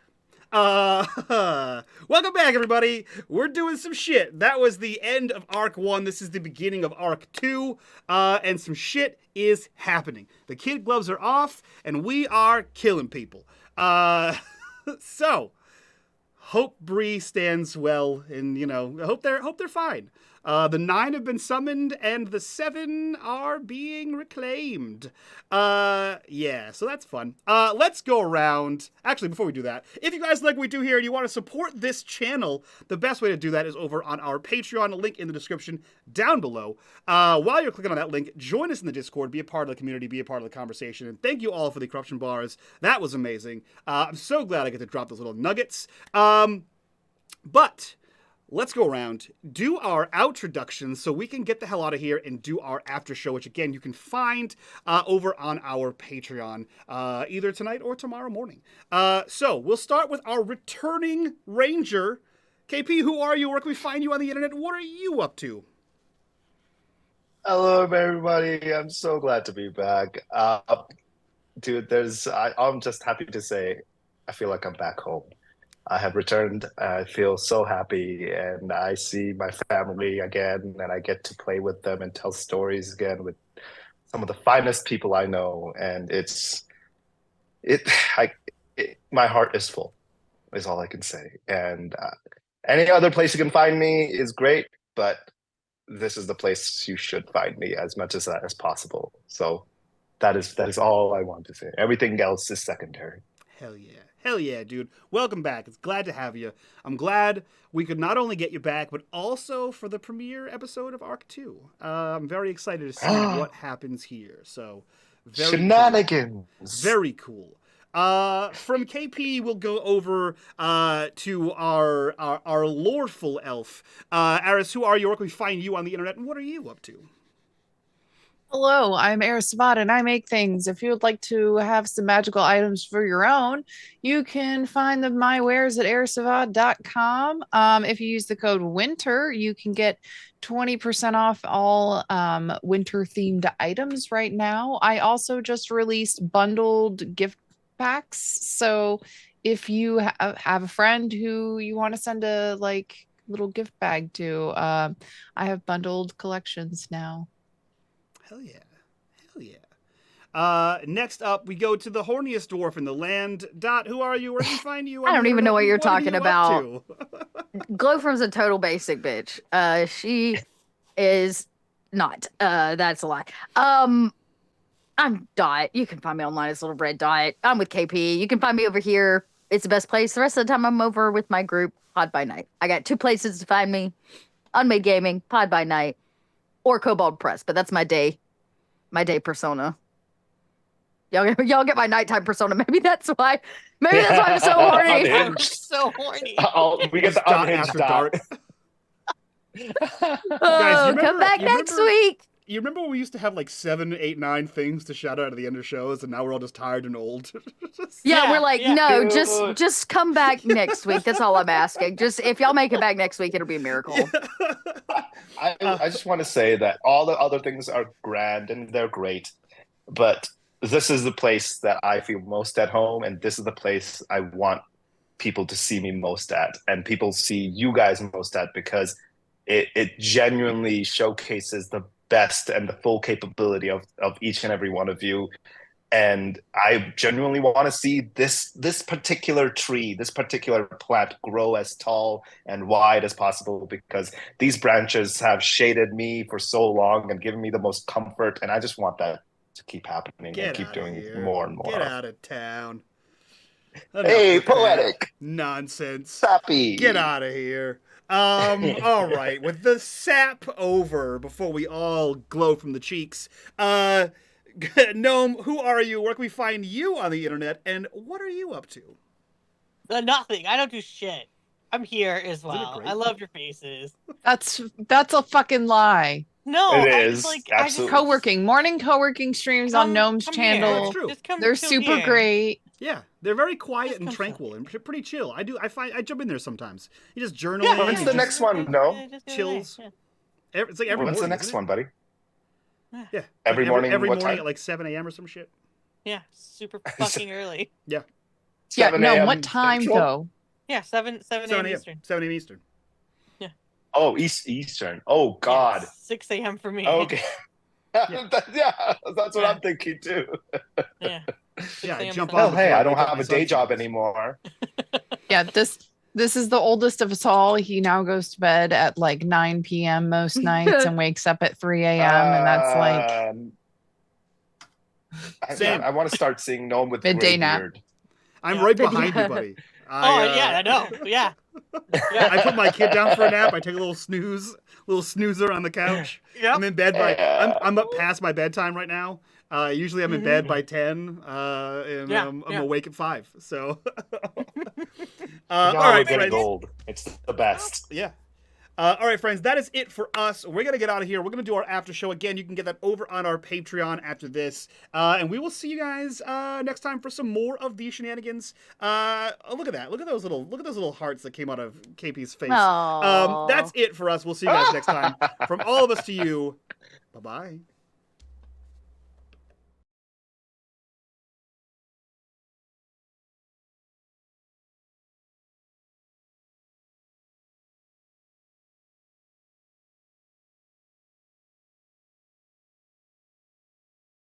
Welcome back, everybody. We're doing some shit. That was the end of Arc 1. This is the beginning of Arc 2. And some shit is happening. The kid gloves are off, and we are killing people. So, hope Bree stands well, and, you know, I hope they're fine. The 9 have been summoned, and the 7 are being reclaimed. Yeah, so that's fun. Let's go around. Actually, before we do that, if you guys like what we do here and you want to support this channel, the best way to do that is over on our Patreon, link in the description down below. While you're clicking on that link, join us in the Discord, be a part of the community, be a part of the conversation, and thank you all for the corruption bars. That was amazing. I'm so glad I get to drop those little nuggets. But let's go around, do our outroductions so we can get the hell out of here and do our after show, which again, you can find over on our Patreon either tonight or tomorrow morning. So we'll start with our returning ranger. KP, who are you? Where can we find you on the internet? What are you up to?
Hello, everybody. I'm so glad to be back. Dude, I'm just happy to say I feel like I'm back home. I have returned. I feel so happy, and I see my family again, and I get to play with them and tell stories again with some of the finest people I know. And my heart is full, is all I can say. And any other place you can find me is great, but this is the place you should find me as much as that as possible. So that is all I want to say. Everything else is secondary.
Hell yeah. Hell yeah, dude. Welcome back. It's glad to have you. I'm glad we could not only get you back, but also for the premiere episode of Arc 2. I'm very excited to see what happens here. So, very
shenanigans.
Cool. Very cool. From KP, we'll go over to our loreful elf. Aris, who are you? Where can we find you on the internet, and what are you up to?
Hello, I'm Erisavad, and I make things. If you would like to have some magical items for your own, you can find my wares at erisavad.com. If you use the code WINTER, you can get 20% off all winter-themed items right now. I also just released bundled gift packs, so if you have a friend who you want to send a little gift bag to, I have bundled collections now.
Hell yeah. Hell yeah. Next up, we go to the horniest dwarf in the land. Dot, who are you? Where can we find you?
I don't even know what you're talking about.
To?
Glowfrom's a total basic bitch. She is not. That's a lie. I'm Dot. You can find me online as Little Red Dot. I'm with KP. You can find me over here. It's the best place. The rest of the time, I'm over with my group, Pod by Night. I got 2 places to find me. unMadeGaming, Pod by Night, or Kobold Press, but that's my day persona. Y'all get my nighttime persona. Maybe that's why. Maybe that's why I'm so horny.
I'm so horny.
We get the unhinged
after
Dot.
dark.
Guys, come back next week.
You remember when we used to have like 7, 8, 9 things to shout out at the end of shows, and now we're all just tired and old?
Yeah,
Yeah,
we're like,
yeah.
no,
Dude.
just come back next week. That's all I'm asking. Just if y'all make it back next week, it'll be a miracle.
I just want to say that all the other things are grand and they're great, but this is the place that I feel most at home, and this is the place I want people to see me most at, and people see you guys most at, because it genuinely showcases the best and the full capability of each and every one of you. And I genuinely want to see this particular tree, this particular plant grow as tall and wide as possible, because these branches have shaded me for so long and given me the most comfort, and I just want that to keep happening and keep doing more and more.
Get out of town.
Hey,
Enough with that
poetic.
nonsense.
Sappy.
Get out of here. All right, with the sap over, before we all glow from the cheeks, Gnome, who are you? Where can we find you on the internet? And what are you up to?
Nothing. I don't do shit. I'm here as
Isn't it
well.
great?
I love your faces.
That's a fucking lie.
No,
It
I
is,
just
absolutely.
Co-working, morning co-working streams on Gnome's
come here.
channel.
That's true.
Just come
They're
chill
super
here.
great.
Yeah, they're very quiet
Just
and
come
tranquil and pretty chill. I jump in there sometimes. You just journaling.
Yeah,
When's
you
the
just-
next one? No.
Yeah, just go
Chills.
there,
It's like every
When's the
morning,
next
isn't it?
one, buddy?
Yeah,
Every morning,
Every
what
morning
time?
at like 7 a.m. or some shit.
Yeah, super fucking early.
Yeah,
7
no,
a.m.
what time
Central?
though?
Yeah, 7 a.m. Eastern.
7 a.m. Eastern.
Oh, Eastern. Oh, God.
Yeah, 6 a.m. for me.
Okay.
Yeah.
Yeah, that's what I'm thinking too.
Yeah.
Yeah,
6 a.m.
jump
for
on
Well,
the
hey,
clock.
I don't
Wake up
have
my
a day
son
job
sometimes.
anymore.
Yeah, this is the oldest of us all. He now goes to bed at like 9 p.m. most nights and wakes up at 3 a.m. and that's like
Same.
I want to start seeing Gnome with
Midday
gray
nap.
beard.
I'm
Yeah.
right behind you, buddy.
Yeah, I know. Yeah.
I put my kid down for a nap. I take a little snoozer on the couch.
Yep.
I'm in bed by.
Yeah.
I'm up past my bedtime right now. Usually I'm in bed by 10, and
Yeah,
I'm
yeah.
awake at 5. So,
Y'all
all
are
right,
getting
friends.
old. It's the best.
Yeah. All right, friends, that is it for us. We're going to get out of here. We're going to do our after show. Again, you can get that over on our Patreon after this. And we will see you guys next time for some more of these shenanigans. Oh, look at that. Look at those little hearts that came out of KP's face.
Aw.
That's it for us. We'll see you guys next time. From all of us to you, bye-bye.